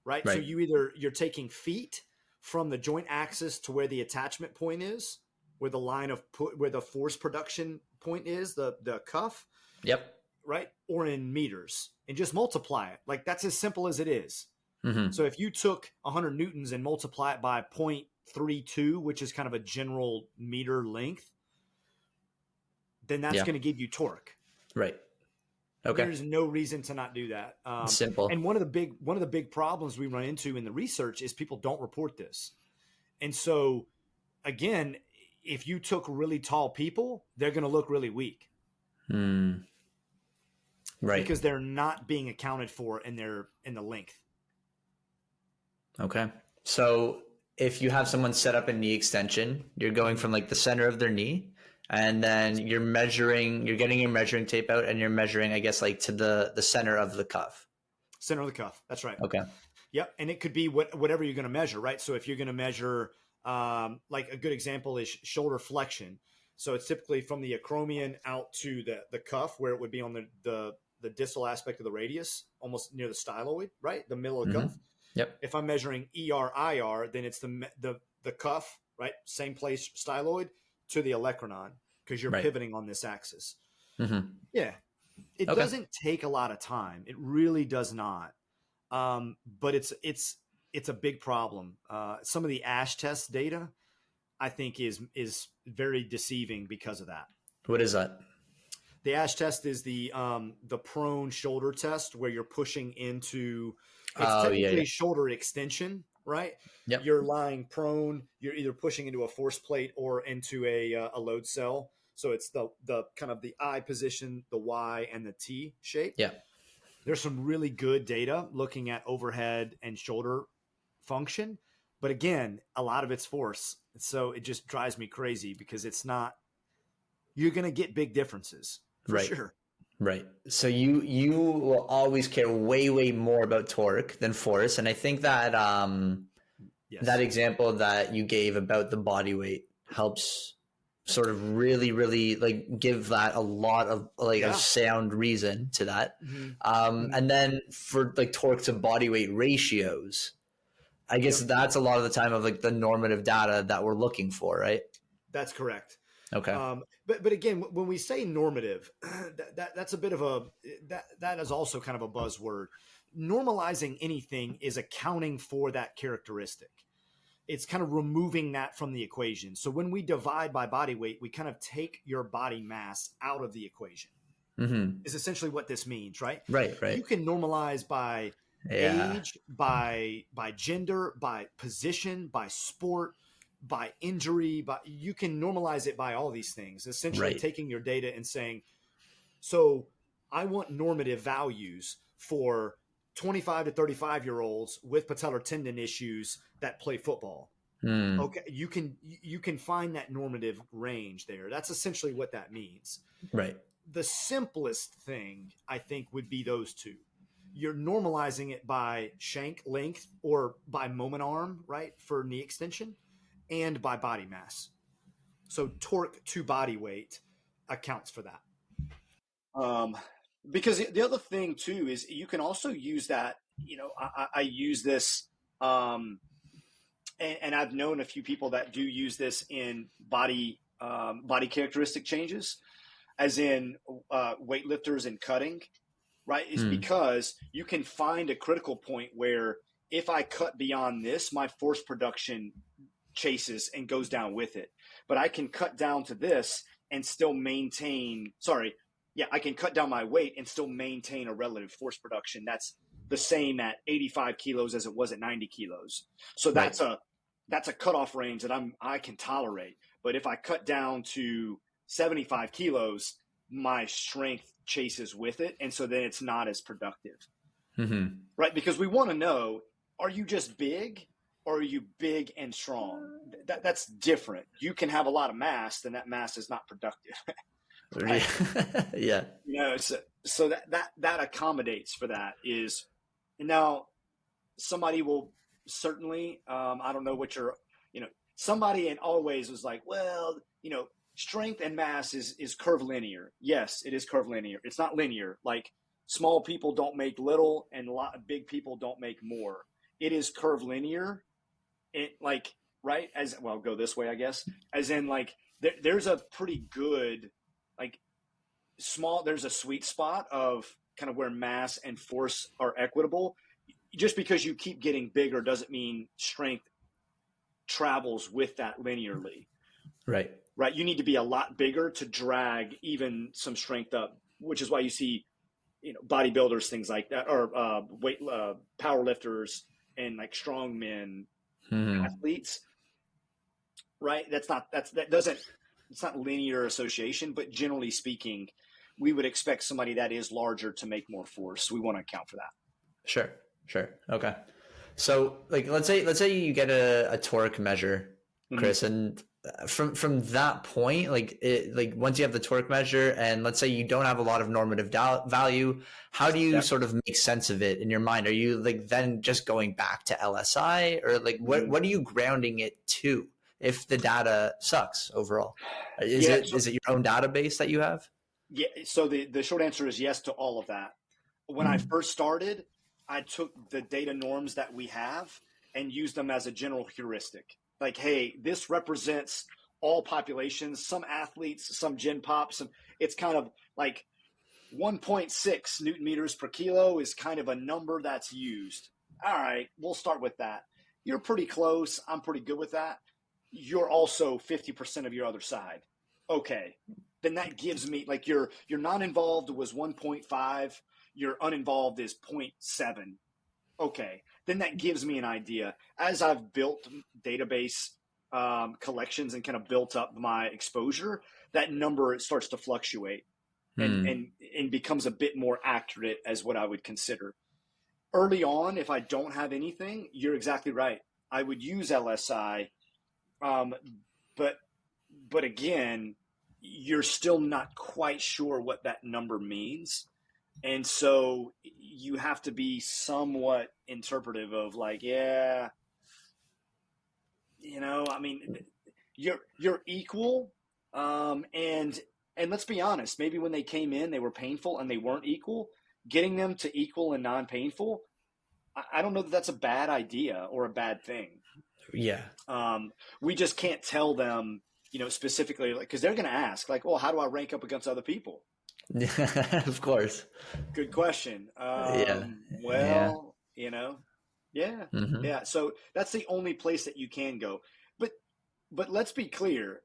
Right? So you're taking feet from the joint axis to where the attachment point is, where the line of where the force production point is, the cuff. Yep. Right? Or in meters, and just multiply it. Like, that's as simple as it is. Mm-hmm. So if you took 100 newtons and multiply it by 0.32, which is kind of a general meter length, then that's going to give you torque. Right. Okay. There's no reason to not do that. Simple. And one of the big problems we run into in the research is people don't report this. And so, again, if you took really tall people, they're going to look really weak. Right. Because they're not being accounted for in the length. Okay. So if you have someone set up a knee extension, you're going from like the center of their knee, and then you're getting your measuring tape out, and you're measuring, I guess, like to the center of the cuff. Center of the cuff. That's right. Okay. Yep. And it could be whatever you're going to measure, right? So if you're going to measure, like a good example is shoulder flexion. So it's typically from the acromion out to the cuff, where it would be on the distal aspect of the radius, almost near the styloid, right? The middle of the cuff. Yep. If I'm measuring ER/IR, then it's the cuff, right? Same place, styloid, to the olecranon, because you're pivoting on this axis. Mm-hmm. Yeah. It doesn't take a lot of time. It really does not. But it's a big problem. Some of the ASH test data, I think, is very deceiving because of that. What is that? The ASH test is the prone shoulder test, where you're pushing into technically shoulder extension, right? Yep. You're lying prone. You're either pushing into a force plate or into a load cell. So it's the kind of the I position, the Y, and the T shape. Yeah. There's some really good data looking at overhead and shoulder function. But again, a lot of it's force. So it just drives me crazy because it's not – you're going to get big differences for sure. Right. So you will always care way, way more about torque than force. And I think that that example that you gave about the body weight helps sort of really, really like give that a lot of like a sound reason to that. Mm-hmm. And then for like torque to body weight ratios, I guess that's a lot of the time of like the normative data that we're looking for, right? That's correct. Okay. But again, when we say normative, that's a bit of that is also kind of a buzzword. Normalizing anything is accounting for that characteristic. It's kind of removing that from the equation. So when we divide by body weight, we kind of take your body mass out of the equation. Mm-hmm. Is essentially what this means, right? Right. You can normalize by age, by gender, by position, by sport, by injury, but you can normalize it by all these things, essentially taking your data and saying, So I want normative values for 25 to 35-year-olds with patellar tendon issues that play football. Hmm. Okay, you can find that normative range there. That's essentially what that means. Right. The simplest thing I think would be those two. You're normalizing it by shank length or by moment arm, right, for knee extension, and by body mass. So torque to body weight accounts for that. Um, because the other thing too is you can also use that. I use this, and I've known a few people that do use this in body characteristic changes, as in weightlifters and cutting, right? Is Hmm. because you can find a critical point where if I cut beyond this, my force production chases and goes down with it. But I can cut down to this and still maintain, sorry, yeah, I can cut down my weight and still maintain a relative force production that's the same at 85 kilos as it was at 90 kilos. So Right. that's a cutoff range that I can tolerate. But if I cut down to 75 kilos, my strength chases with it. And so then it's not as productive. Mm-hmm. Right? Because we want to know, are you just big or are you big and strong? That's different. You can have a lot of mass, then that mass is not productive. Right? Yeah. So that accommodates for that is now somebody will certainly, I don't know what somebody and always was like, well, strength and mass is curvilinear. Yes, it is curvilinear. It's not linear. Like small people don't make little and a lot of big people don't make more. It is curvilinear. It like, right. As well, go this way, I guess, as in like, there's a pretty good, like there's a sweet spot of kind of where mass and force are equitable. Just because you keep getting bigger doesn't mean strength travels with that linearly. Right. Right. You need to be a lot bigger to drag even some strength up, which is why you see, bodybuilders, things like that, or power lifters and like strong men Mm-hmm. athletes. Right. It's not linear association, but generally speaking, we would expect somebody that is larger to make more force. We want to account for that. Sure. Sure. Okay. So, like, let's say you get a torque measure, Mm-hmm. Chris, and from that point, like once you have the torque measure, and let's say you don't have a lot of normative value, how do you Yep. sort of make sense of it in your mind? Are you like then just going back to LSI, or like Mm-hmm. what are you grounding it to if the data sucks overall? Is Yeah. it your own database that you have? Yeah. So the short answer is yes to all of that. When I first started, I took the data norms that we have and used them as a general heuristic. Like, hey, this represents all populations, some athletes, some gen pops. It's kind of like 1.6 Newton meters per kilo is kind of a number that's used. All right, we'll start with that. You're pretty close. I'm pretty good with that. You're also 50% of your other side. Okay. Then that gives me like your non-involved was 1.5, your uninvolved is 0.7. Okay. Then that gives me an idea. As I've built database collections and kind of built up my exposure, that number starts to fluctuate and becomes a bit more accurate as what I would consider. Early on, if I don't have anything, you're exactly right. I would use LSI, um, but again, you're still not quite sure what that number means. And so you have to be somewhat interpretive of like, yeah, I mean, you're equal. And let's be honest, maybe when they came in, they were painful and they weren't equal. Getting them to equal and non-painful, I don't know that that's a bad idea or a bad thing. Yeah. We just can't tell them, specifically, like, because they're going to ask, like, well, how do I rank up against other people? Of course. Good question. Yeah. Yeah. Well, yeah, Mm-hmm. yeah. So that's the only place that you can go. But let's be clear,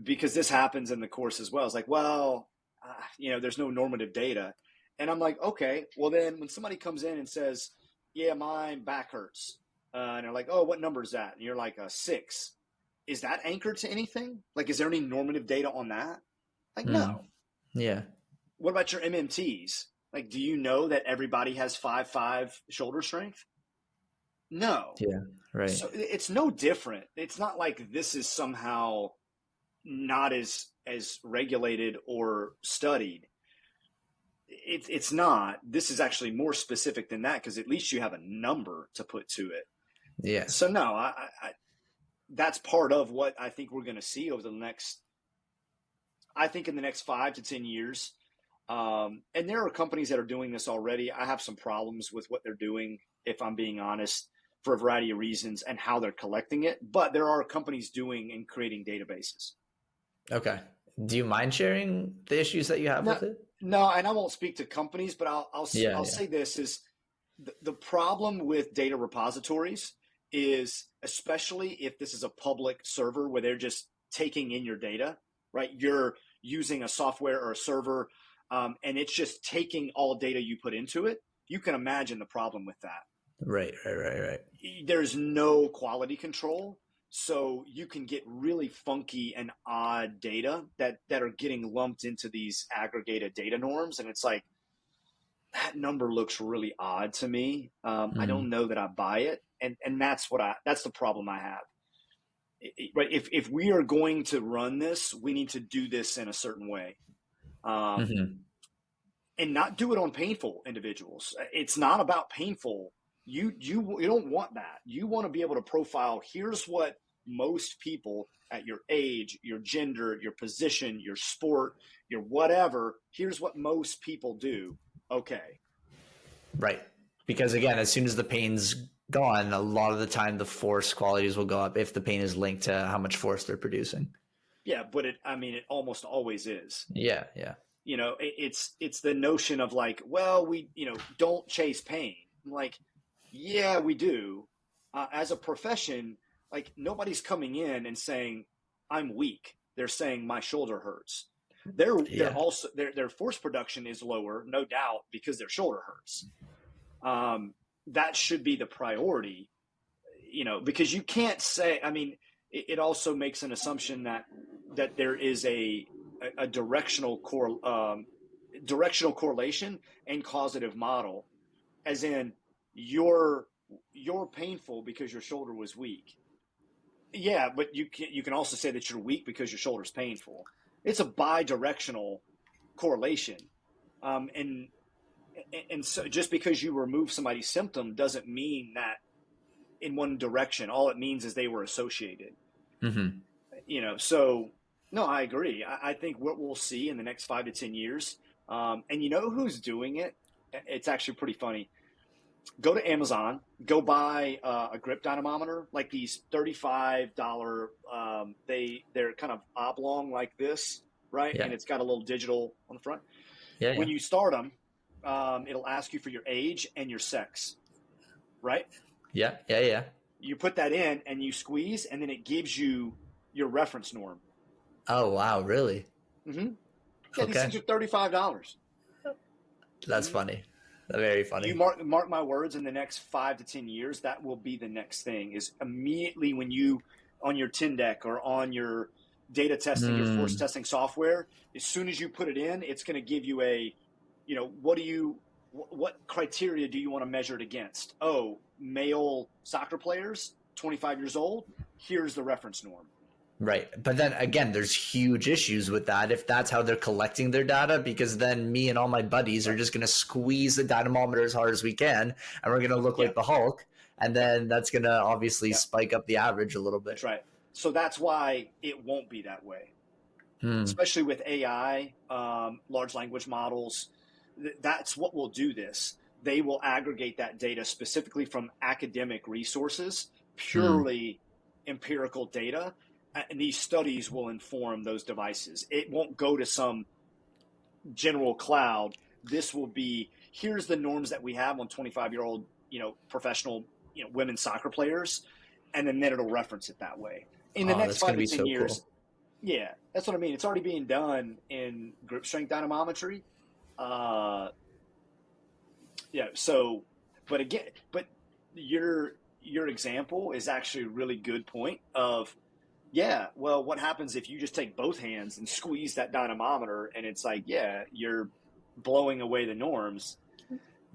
because this happens in the course as well. It's like, well, there's no normative data, and I'm like, okay, well then when somebody comes in and says, yeah, my back hurts, and they're like, oh, what number is that? And you're like a 6. Is that anchored to anything? Like, is there any normative data on that? Like, no. Yeah. what about your MMTs? Like, do you know that everybody has 5'5" shoulder strength? No. Yeah. Right. So it's no different. It's not like this is somehow not as regulated or studied. It's not. This is actually more specific than that, because at least you have a number to put to it. Yeah. So no, I that's part of what I think we're going to see over the next, I think in the next 5 to 10 years. And there are companies that are doing this already. I have some problems with what they're doing, if I'm being honest, for a variety of reasons, and how they're collecting it. But there are companies doing and creating databases. Okay. Do you mind sharing the issues that you have with it? No, and I won't speak to companies, but I'll say this is the problem with data repositories is, especially if this is a public server where they're just taking in your data, right? You're using a software or a server, and it's just taking all data you put into it. You can imagine the problem with that. Right. There's no quality control. So you can get really funky and odd data that are getting lumped into these aggregated data norms. And it's like, that number looks really odd to me. I don't know that I buy it. And that's the problem I have. Right. If we are going to run this, we need to do this in a certain way. And not do it on painful individuals. It's not about painful. You don't want that. You want to be able to profile, here's what most people at your age, your gender, your position, your sport, your whatever, here's what most people do. Okay. Right. Because again, as soon as the pain's gone, a lot of the time the force qualities will go up if the pain is linked to how much force they're producing. Yeah, but it almost always is. Yeah. You know, it's the notion of like, well, we, don't chase pain. I'm like, yeah, we do. As a profession, like, nobody's coming in and saying, I'm weak. They're saying my shoulder hurts. They're also their force production is lower, no doubt, because their shoulder hurts. That should be the priority, because you can't say, it also makes an assumption that there is a directional correlation and causative model, as in you're painful because your shoulder was weak. Yeah, but you can also say that you're weak because your shoulder's painful. It's a bi-directional correlation, and so just because you remove somebody's symptom doesn't mean that in one direction. All it means is they were associated. So no, I agree. I think what we'll see in the next 5 to 10 years, and who's doing it? It's actually pretty funny. Go to Amazon, go buy a grip dynamometer, like these $35. They're kind of oblong like this, right? Yeah. And it's got a little digital on the front. Yeah. When you start them, it'll ask you for your age and your sex, right? Yeah. You put that in and you squeeze, and then it gives you your reference norm. Oh wow, really? Yeah, okay. These things are $35. That's funny. Very funny. You mark my words, in the next 5 to 10 years, that will be the next thing. Is immediately when you, on your Tindeck or on your data testing, your force testing software, as soon as you put it in, it's going to give you a, what criteria do you want to measure it against? Oh, male soccer players, 25 years old. Here's the reference norm. Right. But then again, there's huge issues with that if that's how they're collecting their data, because then me and all my buddies are just going to squeeze the dynamometer as hard as we can, and we're going to look like the Hulk, and then that's going to obviously spike up the average a little bit. That's right. So that's why it won't be that way, especially with AI, large language models. That's what will do this. They will aggregate that data specifically from academic resources, purely empirical data. And these studies will inform those devices. It won't go to some general cloud. This will be, here's the norms that we have on 25-year-old, professional, women soccer players. And then it'll reference it that way. In the next 5 to 10 years. Cool. Yeah, that's what I mean. It's already being done in grip strength dynamometry. But your example is actually a really good point of, yeah, well, what happens if you just take both hands and squeeze that dynamometer, and it's like, yeah, you're blowing away the norms,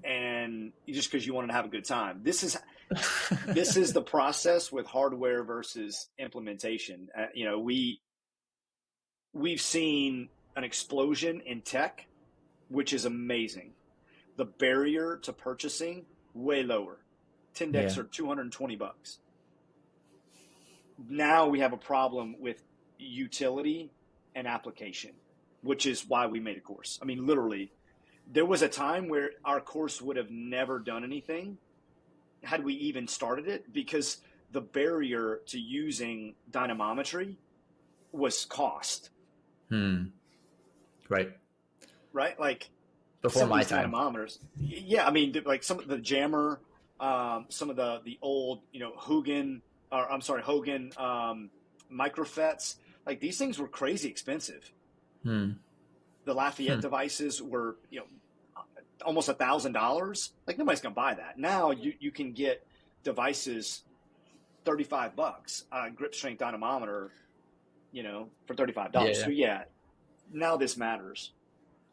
and just because you wanted to have a good time. This is the process with hardware versus implementation. We've seen an explosion in tech, which is amazing. The barrier to purchasing way lower. 10 decks are $220. Now we have a problem with utility and application, which is why we made a course. I mean, literally, there was a time where our course would have never done anything had we even started it, because the barrier to using dynamometry was cost. Right. Like before my time. Dynamometers. Yeah. I mean, like some of the Jammer, some of the old, Hogan microfets, like these things were crazy expensive. The Lafayette devices were, almost $1,000. Like nobody's gonna buy that. Now you can get devices $35, grip strength dynamometer, for $35. Yeah. So now this matters.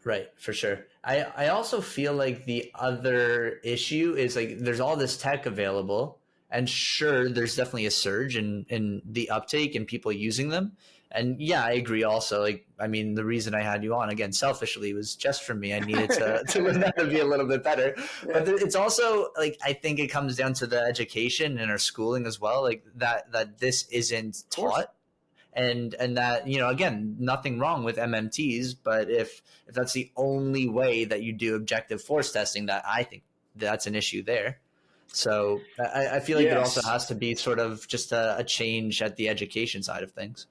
Right, for sure. I also feel like the other issue is like there's all this tech available, and sure, there's definitely a surge in the uptake and people using them. And yeah, I agree also. Like, I mean, the reason I had you on, again, selfishly, was just for me. I needed to learn how to be a little bit better. Yeah. But it's also like, I think it comes down to the education and our schooling as well, like that this isn't taught. And that, again, nothing wrong with MMTs, but if that's the only way that you do objective force testing, that I think that's an issue there. So I feel like there also has to be sort of just a change at the education side of things.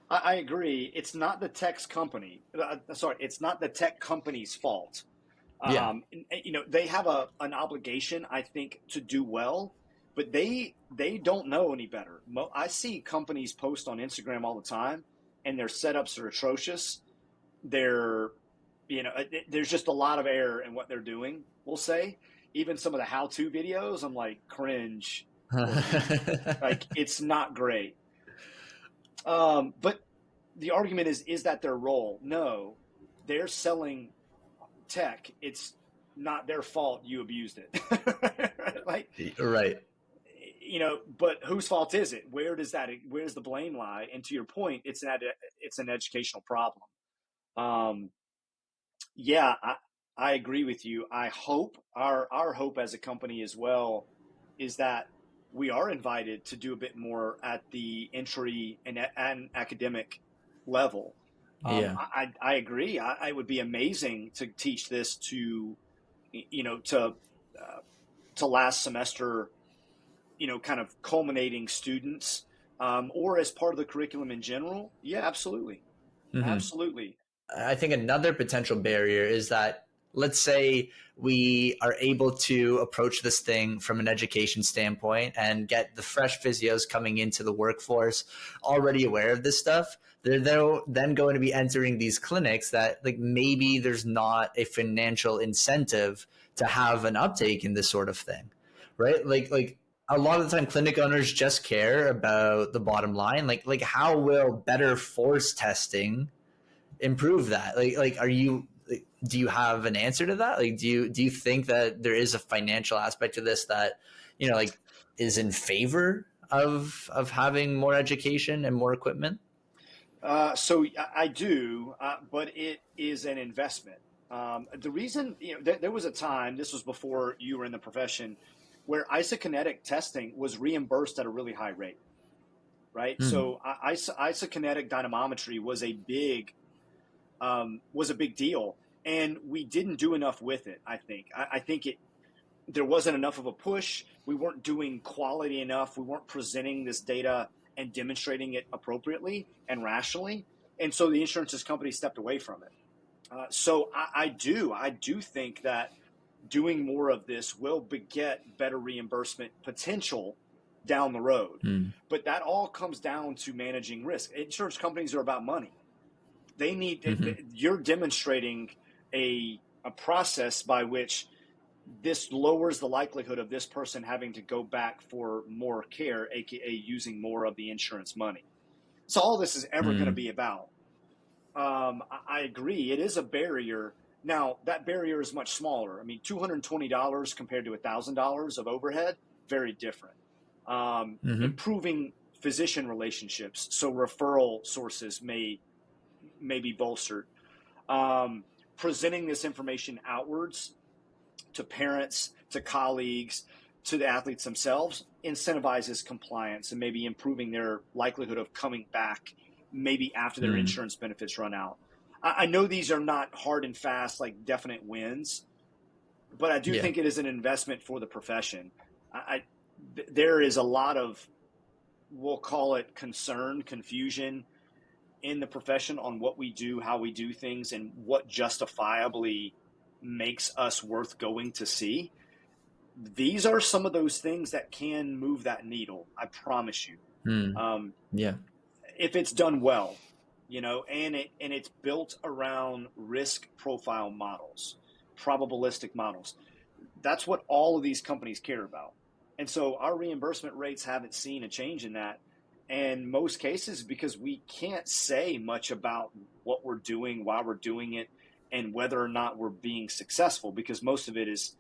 I agree. It's not the tech company. It's not the tech company's fault. They have an obligation, I think, to do well, but they don't know any better. I see companies post on Instagram all the time, and their setups are atrocious. There's just a lot of error in what they're doing, we'll say. Even some of the how-to videos, I'm like, cringe. Like, it's not great. But the argument is that their role? No, they're selling tech. It's not their fault you abused it. Right. But whose fault is it? Where's the blame lie? And to your point, it's an educational problem. I agree with you. I hope our hope as a company as well is that we are invited to do a bit more at the entry and academic level. I agree. I would be amazing to teach this to last semester, kind of culminating students, or as part of the curriculum in general. Yeah, absolutely. Mm-hmm. Absolutely. I think another potential barrier is that, let's say we are able to approach this thing from an education standpoint and get the fresh physios coming into the workforce already aware of this stuff. They're then going to be entering these clinics that, like, maybe there's not a financial incentive to have an uptake in this sort of thing, right? Like a lot of the time clinic owners just care about the bottom line. Like how will better force testing improve that? Do you have an answer to that? Like, do you think that there is a financial aspect to this that, is in favor of having more education and more equipment? So I do, but it is an investment. The reason, there was a time, this was before you were in the profession, where isokinetic testing was reimbursed at a really high rate, right? So isokinetic dynamometry was a big deal. And we didn't do enough with it, I think. I think there wasn't enough of a push. We weren't doing quality enough. We weren't presenting this data and demonstrating it appropriately and rationally. And so the insurance company stepped away from it. So I do think that doing more of this will beget better reimbursement potential down the road. But that all comes down to managing risk. Insurance companies are about money. They need, you're demonstrating a process by which this lowers the likelihood of this person having to go back for more care, aka using more of the insurance money. So all this is ever going to be about. I agree, it is a barrier, Now, that barrier is much smaller. I mean, $220 compared to $1,000 of overhead, very different. Improving physician relationships, so referral sources may be bolstered. Presenting this information outwards to parents, to colleagues, to the athletes themselves incentivizes compliance and maybe improving their likelihood of coming back maybe after their insurance benefits run out. I know these are not hard and fast, like definite wins, but I do think it is an investment for the profession. There is a lot of, we'll call it confusion in the profession on what we do, how we do things, and what justifiably makes us worth going to see. These are some of those things that can move that needle. I promise you. If it's done well, and it's built around risk profile models, probabilistic models. That's what all of these companies care about. And so our reimbursement rates haven't seen a change in that. And most cases, because we can't say much about what we're doing, why we're doing it, and whether or not we're being successful, because most of it is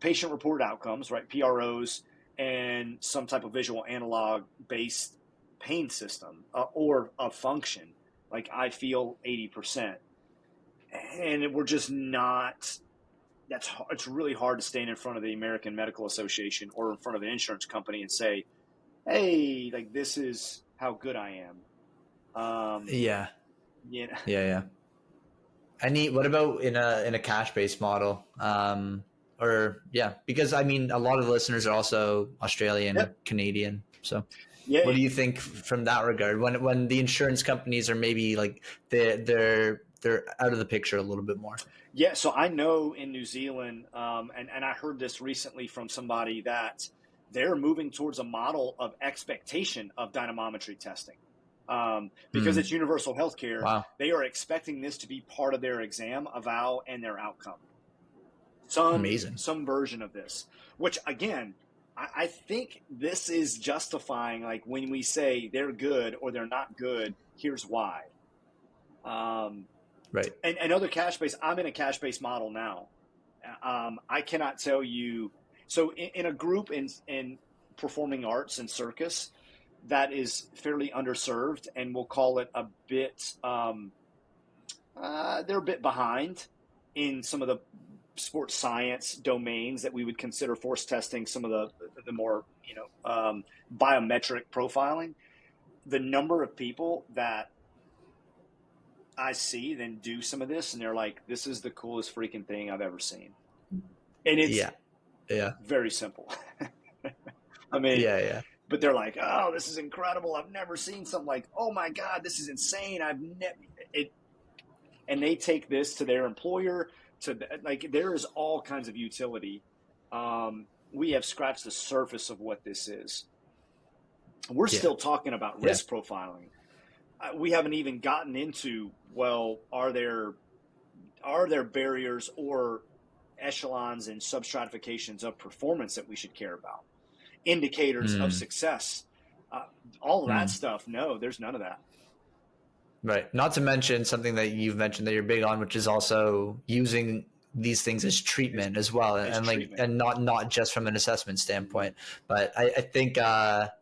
patient-reported outcomes, right? PROs and some type of visual analog-based pain system or a function. Like I feel 80%. And we're just not – it's really hard to stand in front of the American Medical Association or in front of an insurance company and say, hey, like this is how good I am. Yeah. What about in a cash-based model? Because I mean, a lot of the listeners are also Australian, Canadian. So what do you think from that regard? When the insurance companies are maybe like they're out of the picture a little bit more? Yeah. So I know in New Zealand, and I heard this recently from somebody that they're moving towards a model of expectation of dynamometry testing. Because it's universal healthcare. Wow. They are expecting this to be part of their exam, eval, and their outcome. Amazing. Some version of this, which again, I think this is justifying, like when we say they're good or they're not good, here's why. Right. And other cash-based, I'm in a cash-based model now. I cannot tell you. So in a group in performing arts and circus, that is fairly underserved, and we'll call it a bit, they're a bit behind in some of the sports science domains that we would consider force testing, some of the more, biometric profiling. The number of people that I see then do some of this, and they're like, this is the coolest freaking thing I've ever seen. And it's very simple. I mean, but they're like, oh, this is incredible. I've never seen something like, oh my God, this is insane. And they take this to their employer, there is all kinds of utility. We have scratched the surface of what this is. We're still talking about risk profiling. We haven't even gotten into, well, are there barriers or echelons and substratifications of performance that we should care about? Indicators of success, all of that stuff. No, there's none of that. Right. Not to mention something that you've mentioned that you're big on, which is also using these things as treatment as well, and not just from an assessment standpoint. But I think that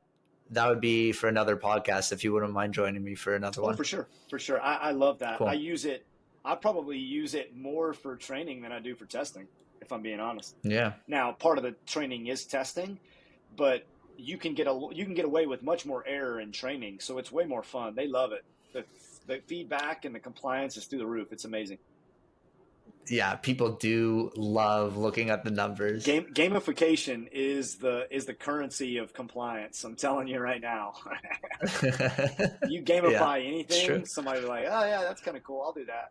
would be for another podcast if you wouldn't mind joining me for another one. For sure. I love that. Cool. I probably use it more for training than I do for testing, if I'm being honest. Yeah. Now, part of the training is testing, but you can get away with much more error in training, so it's way more fun. They love it. The feedback and the compliance is through the roof. It's amazing. Yeah, people do love looking at the numbers. Gamification is the currency of compliance. I'm telling you right now. You gamify anything, somebody's like, oh yeah, that's kind of cool. I'll do that.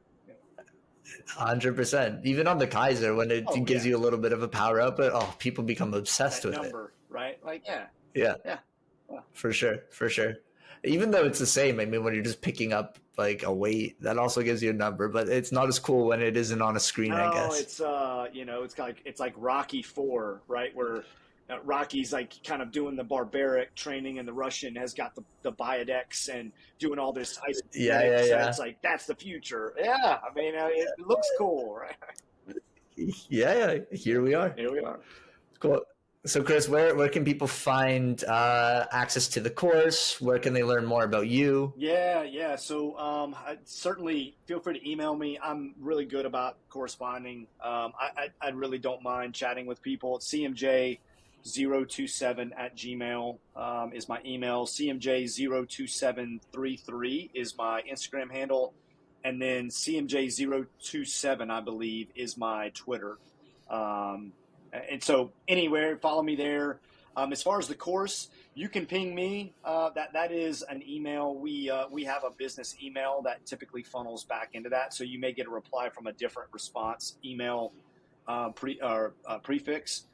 100%. Even on the Kaiser, when it gives you a little bit of a power up, but people become obsessed with number, right? Like, yeah. For sure. Even though it's the same, I mean, when you're just picking up like a weight, that also gives you a number, but it's not as cool when it isn't on a screen. I guess it's it's like Rocky IV, right? Where Rocky's like kind of doing the barbaric training, and the Russian has got the biodex and doing all this ice. Yeah. It's like, that's the future. Yeah, I mean, it looks cool, right? Yeah. Here we are. Cool. So, Chris, where can people find access to the course? Where can they learn more about you? Yeah. So certainly feel free to email me. I'm really good about corresponding. I really don't mind chatting with people. CMJ027@gmail is my email. CMJ02733 is my Instagram handle. And then CMJ027, I believe, is my Twitter. And so anywhere, follow me there. As far as the course, you can ping me. That is an email. We have a business email that typically funnels back into that. So you may get a reply from a different response email prefix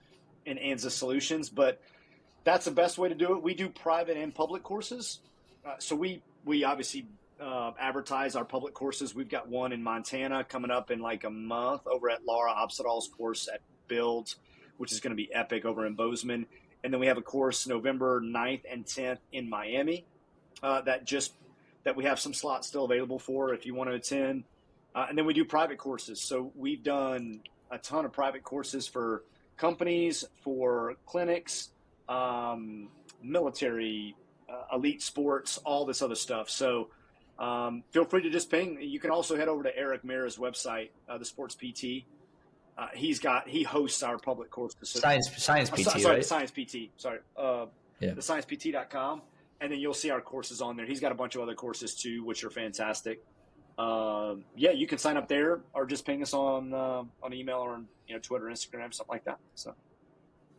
in Anza Solutions. But that's the best way to do it. We do private and public courses. So we obviously advertise our public courses. We've got one in Montana coming up in like a month over at Laura Obstadal's course at Build, which is going to be epic over in Bozeman. And then we have a course November 9th and 10th in Miami that we have some slots still available for if you want to attend. And then we do private courses. So we've done a ton of private courses for companies, for clinics, military, elite sports, all this other stuff. So feel free to just ping. You can also head over to Eric Mira's website, the Sports PT. He hosts our public courses. Science PT, sorry, right? Science PT. Sorry. The sciencept.com. And then you'll see our courses on there. He's got a bunch of other courses too, which are fantastic. You can sign up there or just ping us on email or on Twitter, Instagram, something like that. So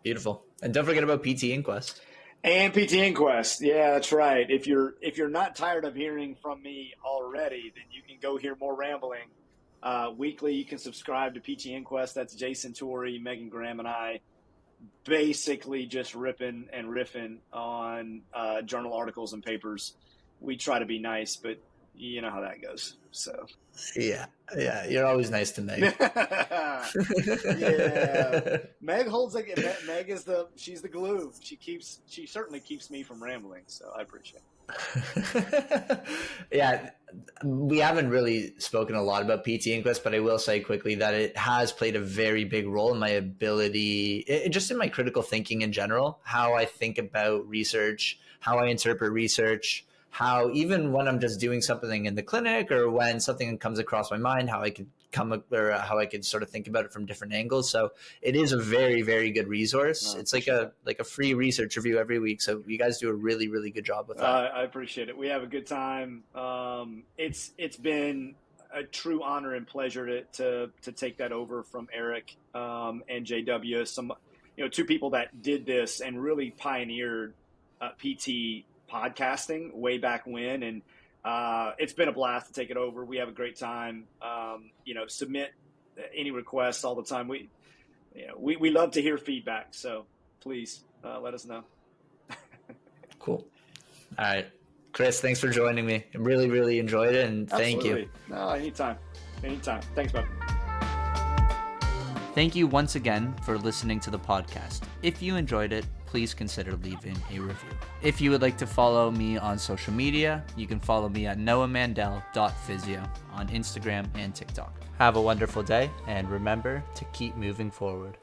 beautiful. And don't forget about PT Inquest. And PT Inquest. Yeah, that's right. If you're not tired of hearing from me already, then you can go hear more rambling. Weekly, you can subscribe to PT Inquest. That's Jason Tuori, Megan Graham, and I basically just ripping and riffing on journal articles and papers. We try to be nice, but you know how that goes. So yeah, you're always nice to Meg. Yeah, Meg holds like Meg she's the glue. She certainly keeps me from rambling. So I appreciate it. Yeah, we haven't really spoken a lot about PT Inquest, but I will say quickly that it has played a very big role in my ability, just in my critical thinking in general, how I think about research, how I interpret research, how even when I'm just doing something in the clinic or when something comes across my mind, how I could sort of think about it from different angles. So it is a very, very good resource. It's like a free research review every week. So you guys do a really, really good job with that. I appreciate it. We have a good time. It's been a true honor and pleasure to take that over from Eric and JW. Some two people that did this and really pioneered PT podcasting way back when, and it's been a blast to take it over. We have a great time. Submit any requests all the time. We love to hear feedback, so please let us know. Cool. All right, Chris, thanks for joining me. I really, really enjoyed it, and thank you. No, anytime. Thanks, bud. Thank you once again for listening to the podcast. If you enjoyed it, please consider leaving a review. If you would like to follow me on social media, you can follow me at noahmandel.physio on Instagram and TikTok. Have a wonderful day, and remember to keep moving forward.